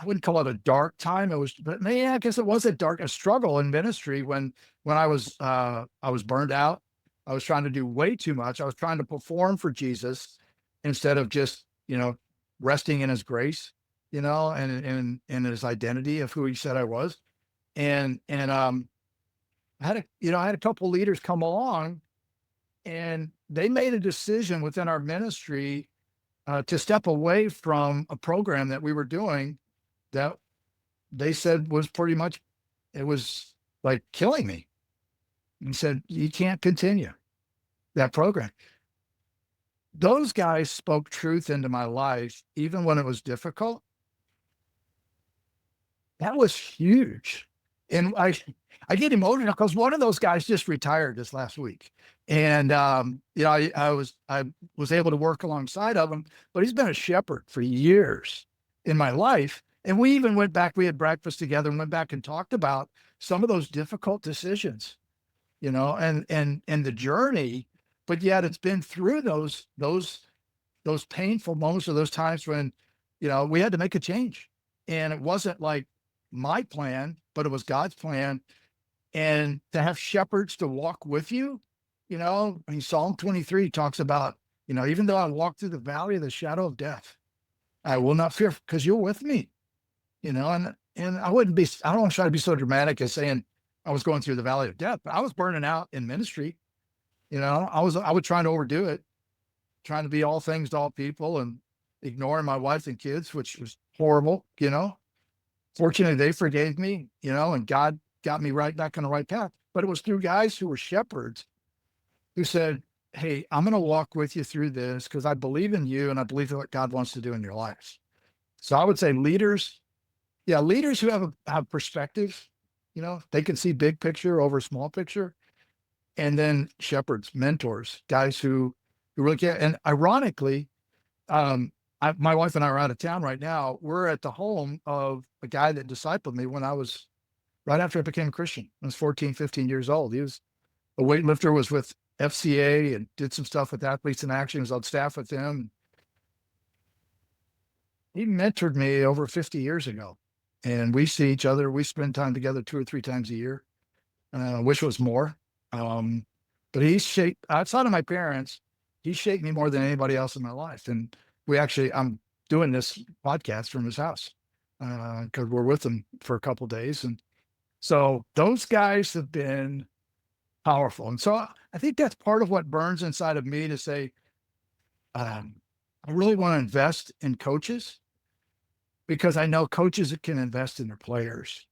wouldn't call it a dark time. But yeah, I guess it was a struggle in ministry when I was burned out. I was trying to do way too much. I was trying to perform for Jesus instead of just, resting in his grace, and his identity of who he said I was. I had a couple leaders come along, and they made a decision within our ministry to step away from a program that we were doing that they said was pretty much, it was like killing me. And he said, you can't continue that program. Those guys spoke truth into my life, even when it was difficult. That was huge. And I get emotional because one of those guys just retired this last week. And, I was able to work alongside of him, but he's been a shepherd for years in my life. And we even went back, we had breakfast together and went back and talked about some of those difficult decisions, and the journey, but yet it's been through those painful moments or those times when, we had to make a change, and it wasn't like my plan, but it was God's plan. And to have shepherds to walk with you, Psalm 23 talks about, even though I walk through the valley of the shadow of death, I will not fear because you're with me, and I wouldn't be, I don't want to try to be so dramatic as saying I was going through the valley of death, but I was burning out in ministry. I was trying to overdo it, trying to be all things to all people and ignoring my wife and kids, which was horrible. Fortunately, they forgave me, and God got me right back on the right path. But it was through guys who were shepherds who said, hey, I'm going to walk with you through this because I believe in you and I believe in what God wants to do in your lives. So I would say leaders who have perspective, they can see big picture over small picture. And then shepherds, mentors, guys who really care. And ironically, my wife and I are out of town right now. We're at the home of a guy that discipled me when right after I became a Christian. I was 14, 15 years old. He was a weightlifter, was with FCA and did some stuff with Athletes in Action. He was on staff with them. He mentored me over 50 years ago. And we see each other. We spend time together 2 or 3 times a year. I wish it was more. But he shaped, outside of my parents, he shaped me more than anybody else in my life. And I'm doing this podcast from his house because we're with him for a couple of days. And so those guys have been powerful. And so I think that's part of what burns inside of me to say, I really want to invest in coaches because I know coaches that can invest in their players.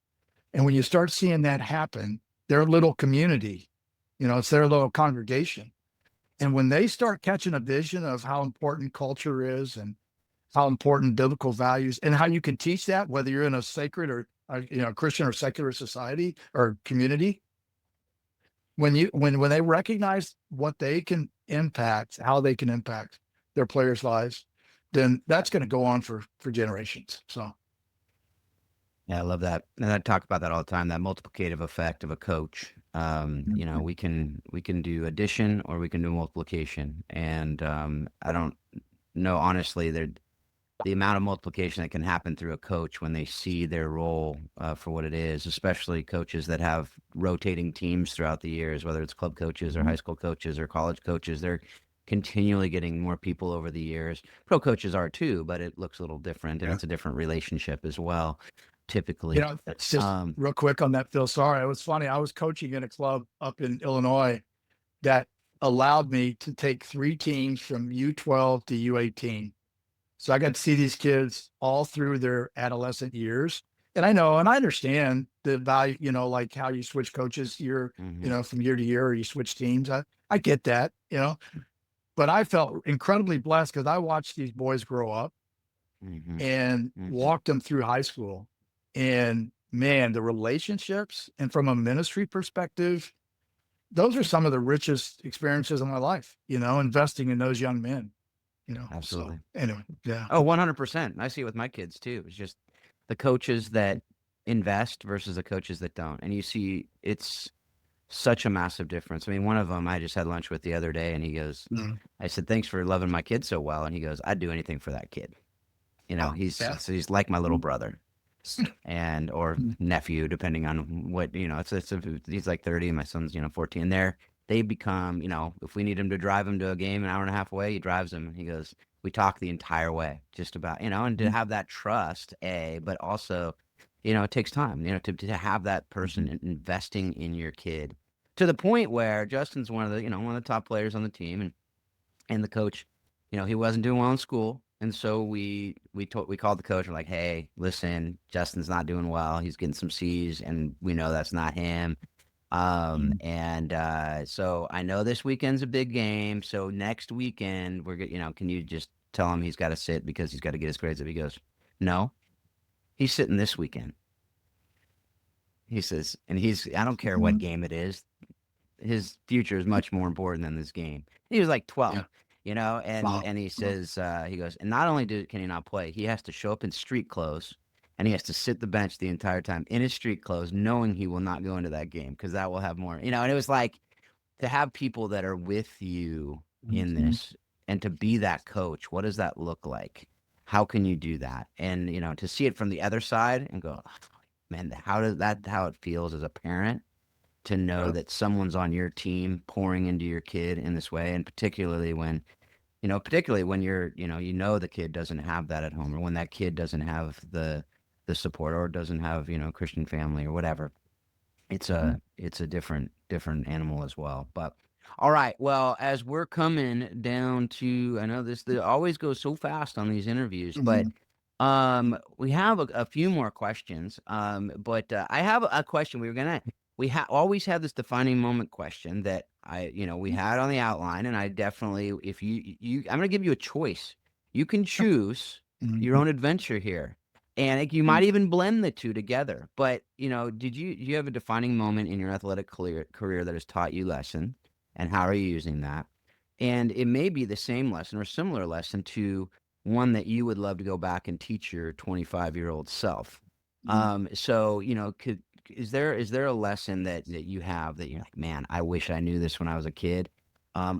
And when you start seeing that happen, their little community, it's their little congregation. And when they start catching a vision of how important culture is and how important biblical values and how you can teach that, whether you're in a sacred or, Christian or secular society or community, when they recognize what they can impact, how they can impact their players' lives, then that's going to go on for generations. So. Yeah, I love that. And I talk about that all the time, that multiplicative effect of a coach. We can do addition or we can do multiplication. And I don't know, honestly, the amount of multiplication that can happen through a coach when they see their role for what it is, especially coaches that have rotating teams throughout the years, whether it's club coaches or high school coaches or college coaches, they're continually getting more people over the years. Pro coaches are too, but it looks a little different and it's a different relationship as well. Typically, it's just real quick on that, Phil. Sorry, it was funny. I was coaching in a club up in Illinois that allowed me to take 3 teams from U12 to U18. So I got to see these kids all through their adolescent years. And I know, and I understand the value, like how you switch coaches from year to year, or you switch teams. I get that, but I felt incredibly blessed because I watched these boys grow up and walked them through high school. And man, the relationships and from a ministry perspective, those are some of the richest experiences of my life, investing in those young men, Absolutely. So, anyway, yeah. Oh, 100%. I see it with my kids too. It's just the coaches that invest versus the coaches that don't. And you see, it's such a massive difference. I mean, one of them I just had lunch with the other day and he goes, I said, thanks for loving my kid so well. And he goes, I'd do anything for that kid. He's like my little brother. Or nephew, depending on what, he's like 30 and my son's, 14. And they become, if we need him to drive him to a game an hour and a half away, he drives him. And he goes, we talked the entire way, just about, and to have that trust, but also, it takes time, to have that person investing in your kid to the point where Justin's one of the top players on the team, and the coach, he wasn't doing well in school. And so we called the coach. We're like, hey, listen, Justin's not doing well. He's getting some C's, and we know that's not him. So I know this weekend's a big game. So next weekend can you just tell him he's got to sit because he's got to get his grades up? He goes, no, he's sitting this weekend. He says, and I don't care what game it is. His future is much more important than this game. He was like 12, and he says, he goes, and not only can he not play, he has to show up in street clothes, and he has to sit the bench the entire time in his street clothes, knowing he will not go into that game because that will have more, and it was like to have people that are with you in this and to be that coach. What does that look like? How can you do that? And, to see it from the other side and go, oh, man, how it feels as a parent to know that someone's on your team pouring into your kid in this way. And particularly when you're, the kid doesn't have that at home, or when that kid doesn't have the support, or doesn't have, Christian family or whatever. It's a different animal as well. But all right, well, as we're coming down to, I know this always goes so fast on these interviews, but we have a few more questions. But I have a question. We always have this defining moment question that we had on the outline, and I definitely, if I'm going to give you a choice. You can choose your own adventure here. And you might even blend the two together. But, do you have a defining moment in your athletic career that has taught you lesson, and how are you using that? And it may be the same lesson or similar lesson to one that you would love to go back and teach your 25-year-old self. So, is there a lesson that you have that you're like, man, I wish I knew this when I was a kid,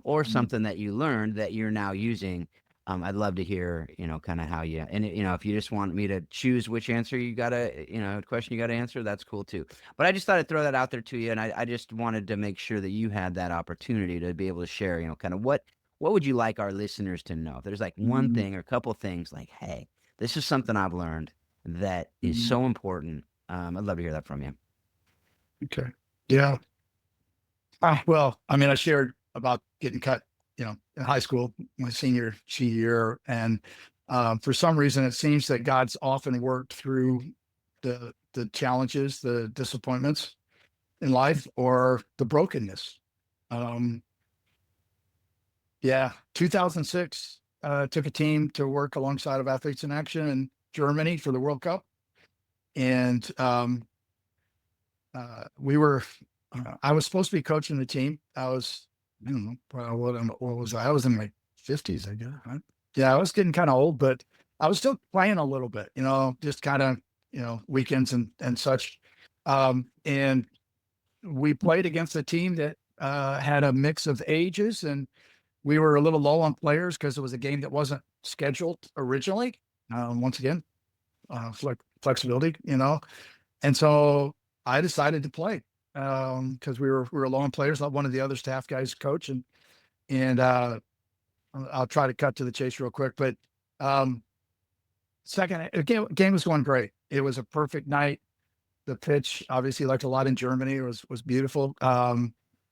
or something that you learned that you're now using? I'd love to hear, kind of how you, and if you just want me to choose which answer you gotta, question you gotta answer, that's cool too. But I just thought I'd throw that out there to you, and I just wanted to make sure that you had that opportunity to be able to share, kind of what would you like our listeners to know? If there's like one thing or a couple things, like, hey, this is something I've learned that is so important. I'd love to hear that from you. Okay. Yeah. Well, I mean, I shared about getting cut, in high school, my senior year. And for some reason, it seems that God's often worked through the challenges, the disappointments in life, or the brokenness. 2006, took a team to work alongside of Athletes in Action in Germany for the World Cup. And I was supposed to be coaching the team. I don't know, what was I? I was in my 50s, I guess. Right? Yeah, I was getting kind of old, but I was still playing a little bit, just kind of, weekends and such. And we played against a team that had a mix of ages, and we were a little low on players because it was a game that wasn't scheduled originally. Once again, flexibility, and so I decided to play because we were low on players. One of the other staff guys coach, and I'll try to cut to the chase real quick. But game was going great. It was a perfect night. The pitch, obviously, like a lot in Germany, was beautiful.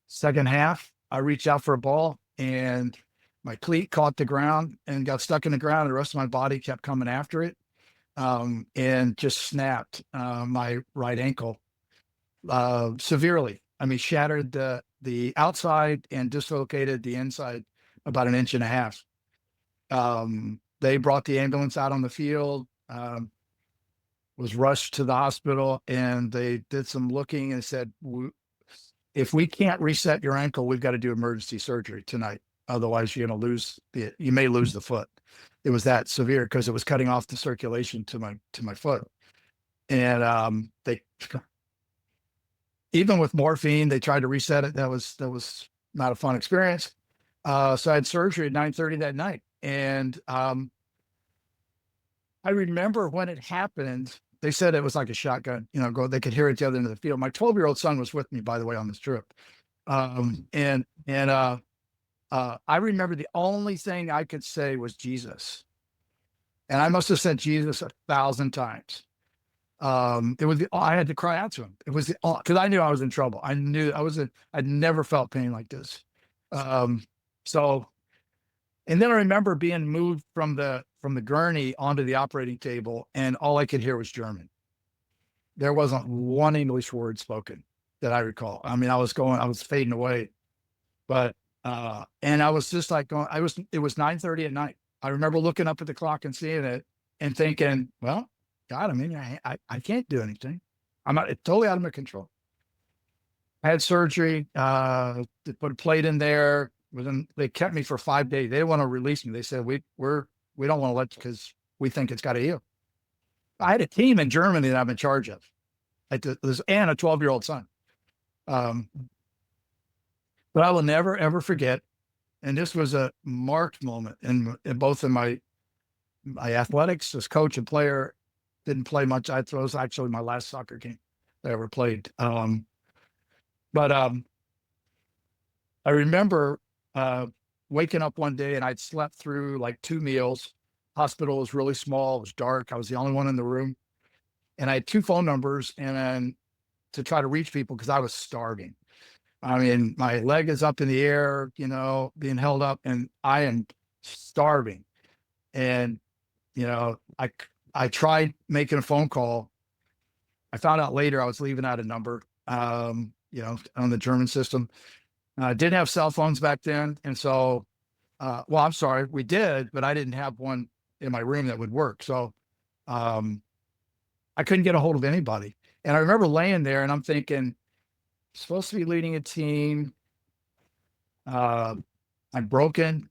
Second half, I reached out for a ball, and my cleat caught the ground and got stuck in the ground. The rest of my body kept coming after it, and just snapped my right ankle severely. I mean, shattered the outside and dislocated the inside about 1.5 inches. They brought the ambulance out on the field, was rushed to the hospital, and they did some looking and said, if we can't reset your ankle, we've got to do emergency surgery tonight. Otherwise, you may lose the foot. It was that severe because it was cutting off the circulation to my foot. And they, even with morphine, they tried to reset it. That was not a fun experience. So I had surgery at 9:30 that night. And I remember when it happened, they said it was like a shotgun, they could hear it at the other end of the field. My 12-year-old son was with me, by the way, on this trip. And I remember the only thing I could say was Jesus. And I must have said Jesus 1,000 times. I had to cry out to him. It was because I knew I was in trouble. I knew I'd never felt pain like this. So, and then I remember being moved from the gurney onto the operating table, and all I could hear was German. There wasn't one English word spoken that I recall. I mean, I was fading away, but, and I was just like it was 9:30 at night. I remember looking up at the clock and seeing it and thinking, well, God, I mean, I can't do anything. It's totally out of my control. I had surgery, to put a plate in there. They kept me for 5 days. They didn't want to release me. They said, we don't want to let you because we think it's got to heal. I had a team in Germany that I'm in charge of, and a 12-year-old son. But I will never, ever forget. And this was a marked moment in both in my athletics as coach and player. Didn't play much. It was actually my last soccer game that I ever played. But I remember waking up one day, and I'd slept through like 2 meals. Hospital was really small. It was dark. I was the only one in the room. And I had 2 phone numbers and to try to reach people because I was starving. I mean, my leg is up in the air, being held up, and I am starving. And, I tried making a phone call. I found out later I was leaving out a number, on the German system. Didn't have cell phones back then. And so, well, I'm sorry, we did, but I didn't have one in my room that would work. So, I couldn't get a hold of anybody. And I remember laying there and I'm thinking, supposed to be leading a team. I'm broken.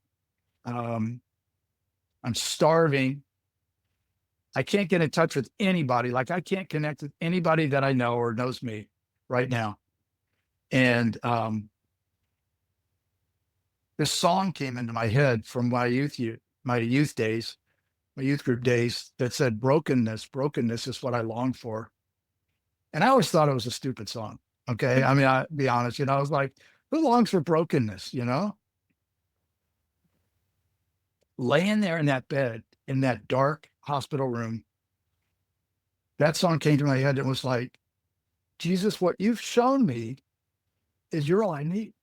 I'm starving. I can't get in touch with anybody. Like, I can't connect with anybody that I know or knows me right now. And this song came into my head from my youth days, my youth group days, that said, brokenness is what I long for. And I always thought it was a stupid song. Okay. I mean, I'll be honest, I was like, who longs for brokenness, Laying there in that bed, in that dark hospital room, that song came to my head and was like, Jesus, what you've shown me is you're all I need.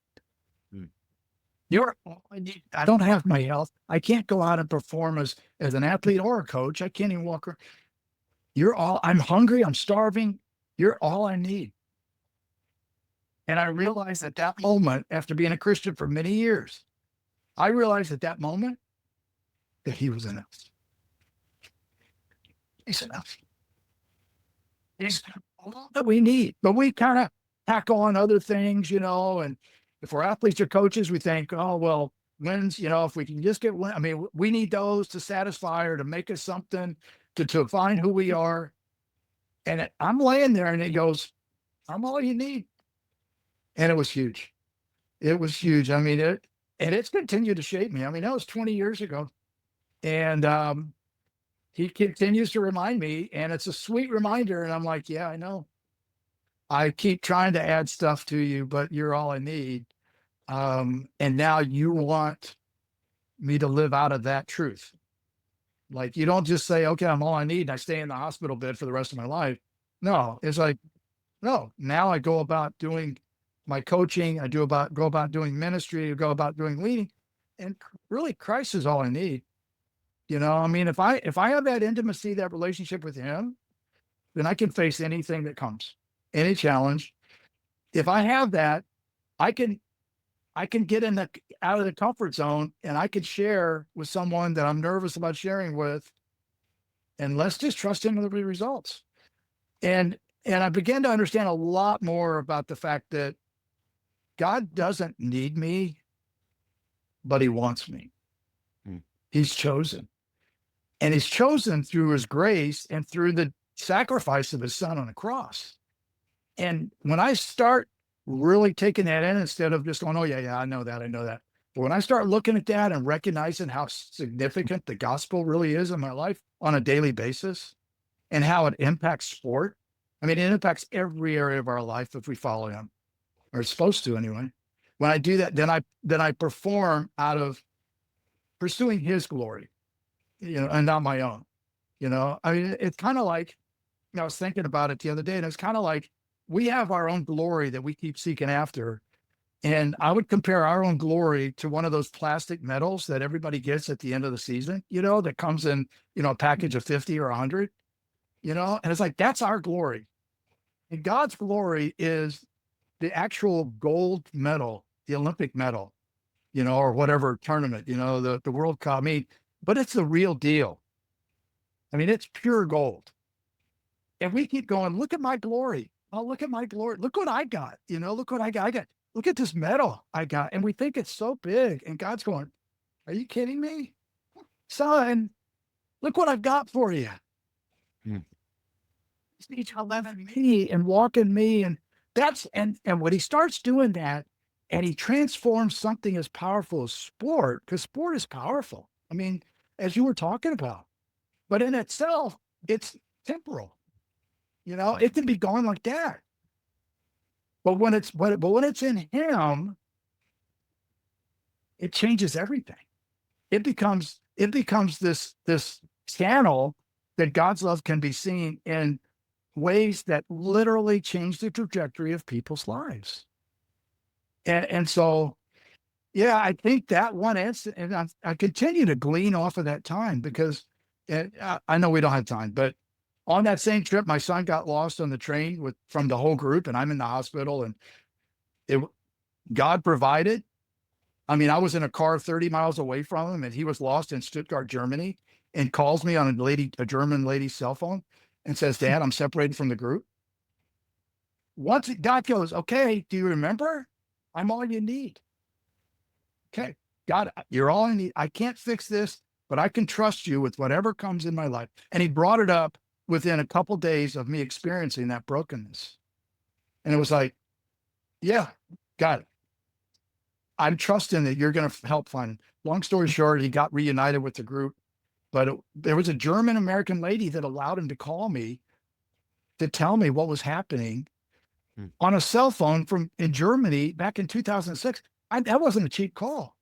You're all I need. I don't have my health. I can't go out and perform as an athlete or a coach. I can't even walk around. I'm hungry. I'm starving. You're all I need. And I realized at that moment, after being a Christian for many years, I realized at that moment that he was enough. He's enough. He's all that we need. But we kind of tack on other things, and if we're athletes or coaches, we think, oh, well, wins, if we can just get win. I mean, we need those to satisfy or to make us something, to find who we are. And I'm laying there and it goes, I'm all you need. And it was huge. It was huge. I mean, it's continued to shape me. I mean, that was 20 years ago. And he continues to remind me, and it's a sweet reminder. And I'm like, yeah, I know. I keep trying to add stuff to you, but you're all I need. And now you want me to live out of that truth. Like, you don't just say, okay, I'm all I need, and I stay in the hospital bed for the rest of my life. No, it's like, no, now I go about doing my coaching. I go about doing ministry, I go about doing leading. And really, Christ is all I need. I mean, if I have that intimacy, that relationship with him, then I can face anything that comes, any challenge. If I have that, I can get out of the comfort zone, and I could share with someone that I'm nervous about sharing with, and let's just trust him with the results. And I began to understand a lot more about the fact that God doesn't need me, but he wants me. He's chosen. And he's chosen through his grace and through the sacrifice of his son on the cross. And when I start really taking that in, instead of just going, oh, yeah, I know that. But when I start looking at that and recognizing how significant the gospel really is in my life on a daily basis, and how it impacts sport, I mean, it impacts every area of our life if we follow him, or it's supposed to anyway. when I do that, then I perform out of pursuing his glory, and not my own. I mean, it's kind of like, I was thinking about it the other day, and it's kind of like we have our own glory that we keep seeking after. And I would compare our own glory to one of those plastic medals that everybody gets at the end of the season, that comes in, a package of 50 or 100, and it's like, that's our glory. And God's glory is the actual gold medal, the Olympic medal, or whatever tournament, the World Cup. I mean, but it's the real deal. I mean, it's pure gold. And we keep going, look at my glory. Oh, look at my glory. Look what I got. Look what I got. Look at this medal I got. And we think it's so big. And God's going, are you kidding me? Son, look what I've got for you. Just need to live in me and walk in me. And and when he starts doing that, and he transforms something as powerful as sport, because sport is powerful. I mean, as you were talking about, but in itself, it's temporal. It can be gone like that. But when it's in him, it changes everything. It becomes this channel that God's love can be seen in ways that literally change the trajectory of people's lives. And so, yeah, I think that one instant, and I continue to glean off of that time, because I know we don't have time, but on that same trip, my son got lost on the train from the whole group, and I'm in the hospital, and God provided. I mean, I was in a car 30 miles away from him, and he was lost in Stuttgart, Germany, and calls me on a German lady's cell phone and says, Dad, I'm separated from the group. Once God goes, okay, do you remember? I'm all you need. Okay, God, you're all I need. I can't fix this, but I can trust you with whatever comes in my life. And he brought it up within a couple of days of me experiencing that brokenness. And it was like, yeah, got it. I'm trusting that you're going to help find him. Long story short, he got reunited with the group, but there was a German-American lady that allowed him to call me to tell me what was happening on a cell phone in Germany back in 2006. That wasn't a cheap call.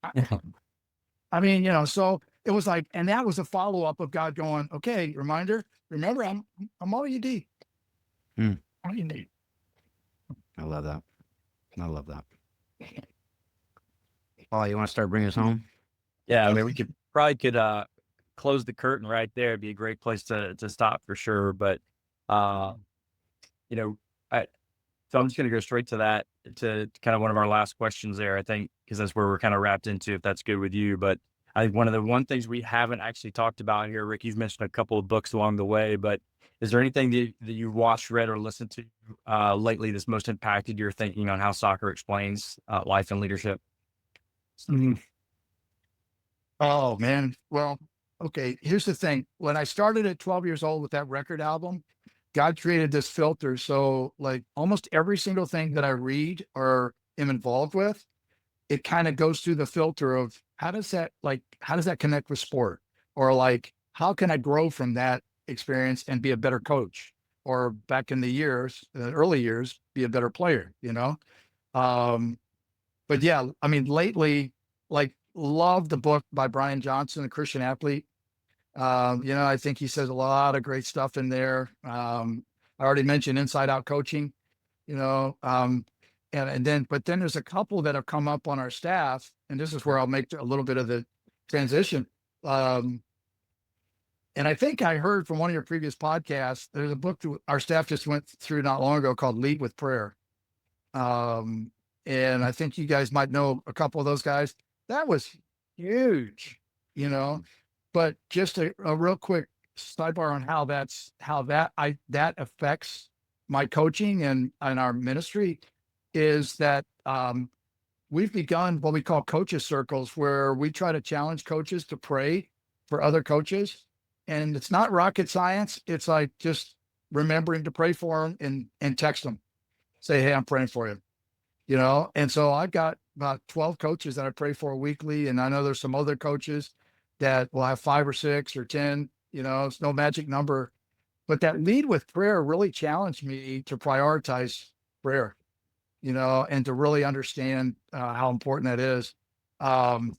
I mean, so it was like, and that was a follow-up of God going, okay, remember, I'm all you need. All you need. I love that. I love that. Paul, you want to start bringing us home? Yeah, I mean, we probably could close the curtain right there. It'd be a great place to stop for sure. But so I'm just going to go straight to that, to kind of one of our last questions there, I think, because that's where we're kind of wrapped into, if that's good with you. But I think one of the things we haven't actually talked about here, Rick, you've mentioned a couple of books along the way, but is there anything that you've watched, read, or listened to lately that's most impacted your thinking on how soccer explains life and leadership? Oh, man. Well, okay, here's the thing. When I started at 12 years old with that record album, God created this filter. So like almost every single thing that I read or am involved with, it kind of goes through the filter of how does that connect with sport? Or like, how can I grow from that experience and be a better coach? Or back in the early years, be a better player, But yeah, I mean, lately, like, love the book by Brian Johnson, The Christian Athlete. I think he says a lot of great stuff in there. I already mentioned Inside Out Coaching, but then there's a couple that have come up on our staff, and this is where I'll make a little bit of the transition. And I think I heard from one of your previous podcasts, there's a book that our staff just went through not long ago called Lead with Prayer. And I think you guys might know a couple of those guys. That was huge, but just a real quick sidebar on how that affects my coaching and our ministry is that we've begun what we call coaches circles, where we try to challenge coaches to pray for other coaches. And it's not rocket science. It's like just remembering to pray for them and text them, say, hey, I'm praying for you, And so I've got about 12 coaches that I pray for weekly. And I know there's some other coaches that will have 5 or 6 or 10, it's no magic number. But that Lead with Prayer really challenged me to prioritize prayer. and to really understand how important that is. And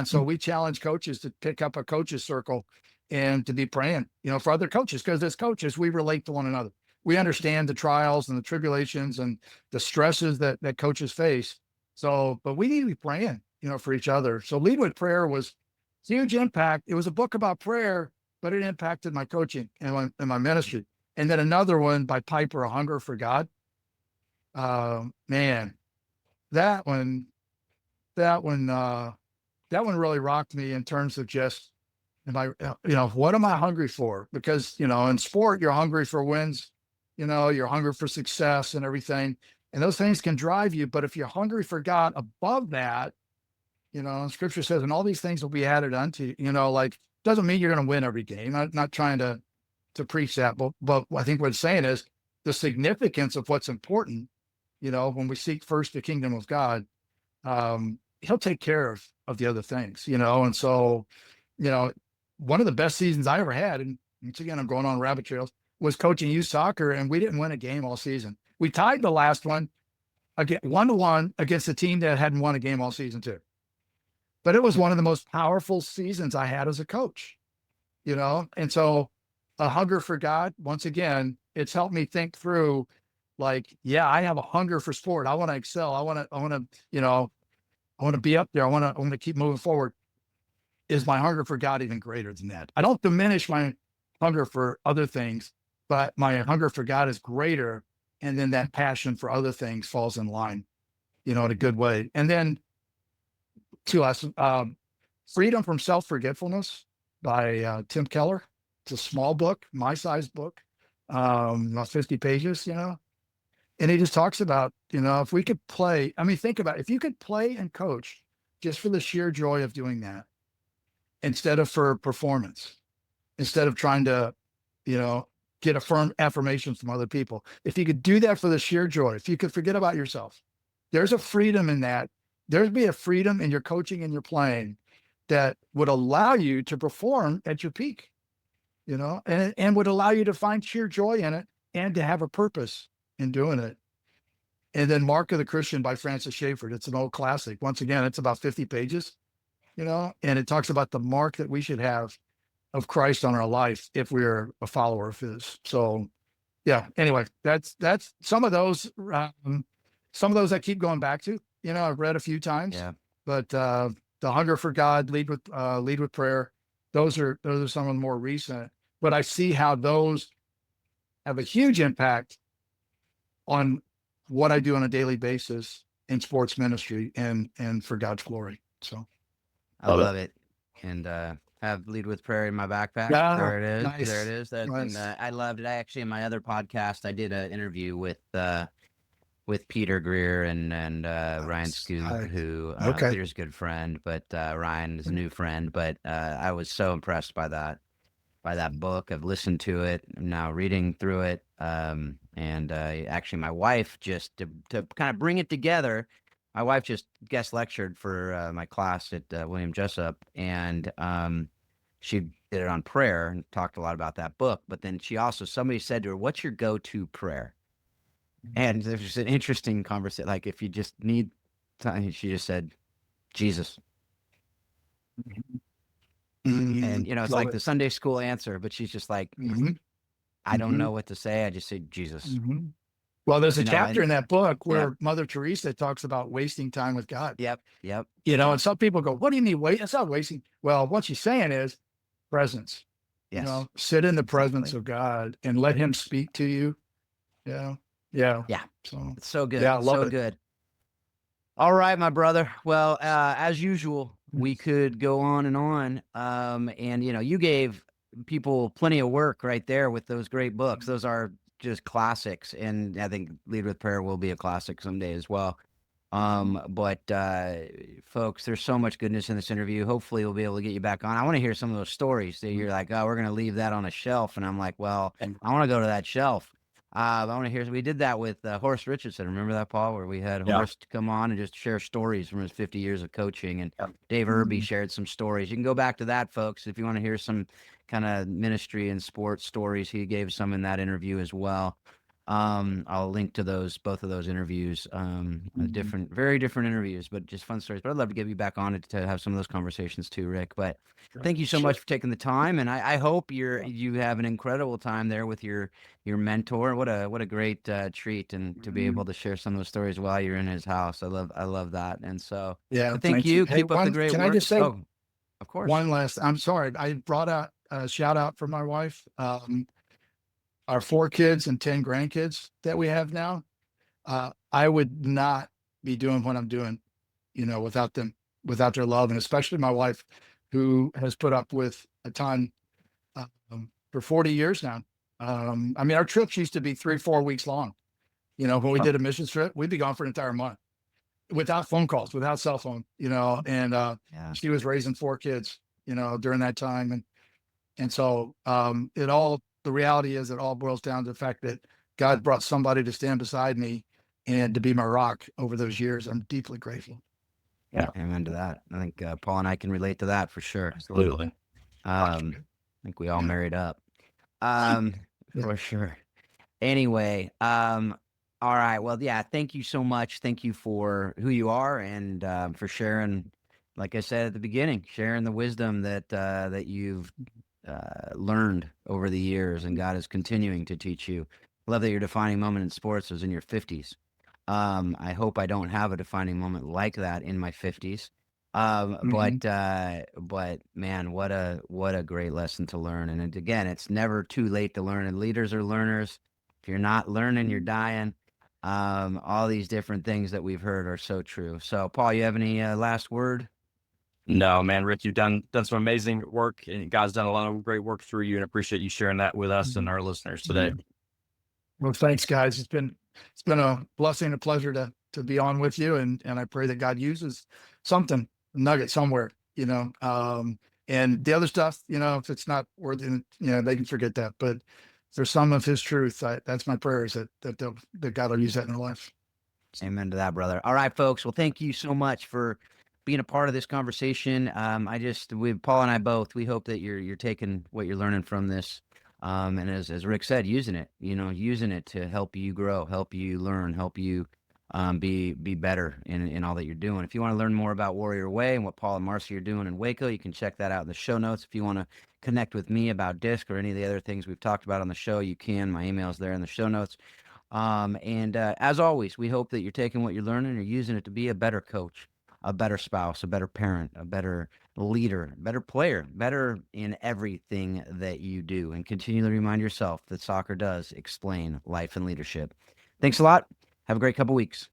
so we challenge coaches to pick up a coaches circle and to be praying, for other coaches, because as coaches, we relate to one another. We understand the trials and the tribulations and the stresses that coaches face. So, but we need to be praying, for each other. So Lead with Prayer was huge impact. It was a book about prayer, but it impacted my coaching and my ministry. And then another one by Piper, A Hunger for God. Man, that one really rocked me in terms of just, what am I hungry for? Because, in sport, you're hungry for wins, you're hungry for success and everything. And those things can drive you. But if you're hungry for God above that, scripture says, and all these things will be added unto you, doesn't mean you're going to win every game. I'm not trying to preach that, but I think what it's saying is the significance of what's important, when we seek first the kingdom of God, he'll take care of the other things, and so, one of the best seasons I ever had, and once again, I'm going on rabbit trails, was coaching youth soccer, and we didn't win a game all season. We tied the last one again, 1-1 against a team that hadn't won a game all season too. But it was one of the most powerful seasons I had as a coach, and so a hunger for God, once again, it's helped me think through, I have a hunger for sport. I want to excel. I want to be up there. I want to keep moving forward. Is my hunger for God even greater than that? I don't diminish my hunger for other things, but my hunger for God is greater. And then that passion for other things falls in line, in a good way. And then to us, Freedom from Self-Forgetfulness by Tim Keller. It's a small book, my size book, about 50 pages, and he just talks about, if we could play, think about it, if you could play and coach just for the sheer joy of doing that, instead of for performance, instead of trying to, get affirmations from other people. If you could do that for the sheer joy, if you could forget about yourself, there's a freedom in that. There'd be a freedom in your coaching and your playing that would allow you to perform at your peak, and would allow you to find sheer joy in it and to have a purpose in doing it. And then Mark of the Christian by Francis Schaeffer. It's an old classic. Once again, it's about 50 pages, and it talks about the mark that we should have of Christ on our life if we're a follower of his. So anyway, that's some of those I keep going back to, I've read a few times, but the hunger for God, lead with prayer. Those are some of the more recent, but I see how those have a huge impact on what I do on a daily basis in sports ministry and for God's glory. So I love it. And have Lead with Prayer in my backpack. Yeah, there it is. nice. There it is. Nice. And, I loved it. I actually, in my other podcast, I did an interview with Peter Greer and Ryan Scoop, who Peter's a good friend, but Ryan is a new friend. But I was so impressed by that book. I've listened to it. I'm now reading through it. And actually, my wife, just to kind of bring it together, my wife just guest lectured for my class at William Jessup, and she did it on prayer and talked a lot about that book. But then somebody said to her, "What's your go-to prayer?" And there was an interesting conversation. Like, if you just need time, she just said, "Jesus." Mm-hmm. And it's like the Sunday school answer, but she's just like, I don't know what to say. I just say Jesus. Mm-hmm. Well, there's a chapter in that book where Mother Teresa talks about wasting time with God. Yep. And some people go, "What do you mean wait? It's not wasting." Well, what she's saying is presence. Yes. Sit in the presence of God and let him speak to you. Yeah. So It's so good. Yeah, I love it. Good. All right, my brother. Well, as usual, we could go on and on. And you gave people plenty of work right there with those great books. Those are just classics, and I think Lead with Prayer will be a classic someday as well. But folks, there's so much goodness in this interview. Hopefully we'll be able to get you back on. I want to hear some of those stories that you're like, "Oh, we're going to leave that on a shelf." And I'm like, well, I want to go to that shelf. I want to hear. We did that with Horace Richardson. Remember that, Paul, where we had Horace come on and just share stories from his 50 years of coaching. And Dave Irby shared some stories. You can go back to that, folks, if you want to hear some kind of ministry and sports stories. He gave some in that interview as well. I'll link to both of those interviews, very different interviews, but just fun stories. But I'd love to get you back on it to have some of those conversations too, Rick. But thank you so much for taking the time, and I hope you have an incredible time there with your mentor. What a great treat, and to be able to share some of those stories while you're in his house. I love that, and so Yeah, but thank you. Hey, Keep up the great can work. I just say Oh, of course. one last? I'm sorry, I brought out a shout out for my wife. Our 4 kids and 10 grandkids that we have now. I would not be doing what I'm doing, without them, without their love, and especially my wife, who has put up with a ton for 40 years now. I mean, our trips used to be 3-4 weeks long. When we did a mission trip, we'd be gone for an entire month without phone calls, without cell phone, and Yeah. she was raising 4 kids, during that time. And so the reality is it all boils down to the fact that God brought somebody to stand beside me and to be my rock over those years. I'm deeply grateful. Yeah. Amen to that. I think Paul and I can relate to that for sure. Absolutely. I think we all married up. Yeah. For sure. Anyway, all right. Well, yeah, thank you so much. Thank you for who you are and for sharing, like I said at the beginning, sharing the wisdom that you've learned over the years, and God is continuing to teach you. Love that your defining moment in sports was in your 50s. I hope I don't have a defining moment like that in my 50s. But man, what a great lesson to learn. And again, it's never too late to learn, and leaders are learners. If you're not learning, you're dying. All these different things that we've heard are so true. So Paul, you have any last word? No, man, Rick, you've done some amazing work, and God's done a lot of great work through you, and appreciate you sharing that with us and our listeners today. Well, thanks, guys. It's been a blessing, a pleasure to be on with you, and I pray that God uses something, a nugget somewhere, and the other stuff, if it's not worth it, they can forget that. But if there's some of His truth, that's my prayer, is that God will use that in their life. Amen to that, brother. All right, folks. Well, thank you so much for being a part of this conversation. Paul and I both, we hope that you're taking what you're learning from this. And as Rick said, using it to help you grow, help you learn, help you be better in all that you're doing. If you want to learn more about Warrior Way and what Paul and Marcy are doing in Waco, you can check that out in the show notes. If you want to connect with me about DISC or any of the other things we've talked about on the show, you can. My email's there in the show notes. As always, we hope that you're taking what you're learning and you're using it to be a better coach, a better spouse, a better parent, a better leader, better player, better in everything that you do, and continually remind yourself that soccer does explain life and leadership. Thanks a lot. Have a great couple weeks.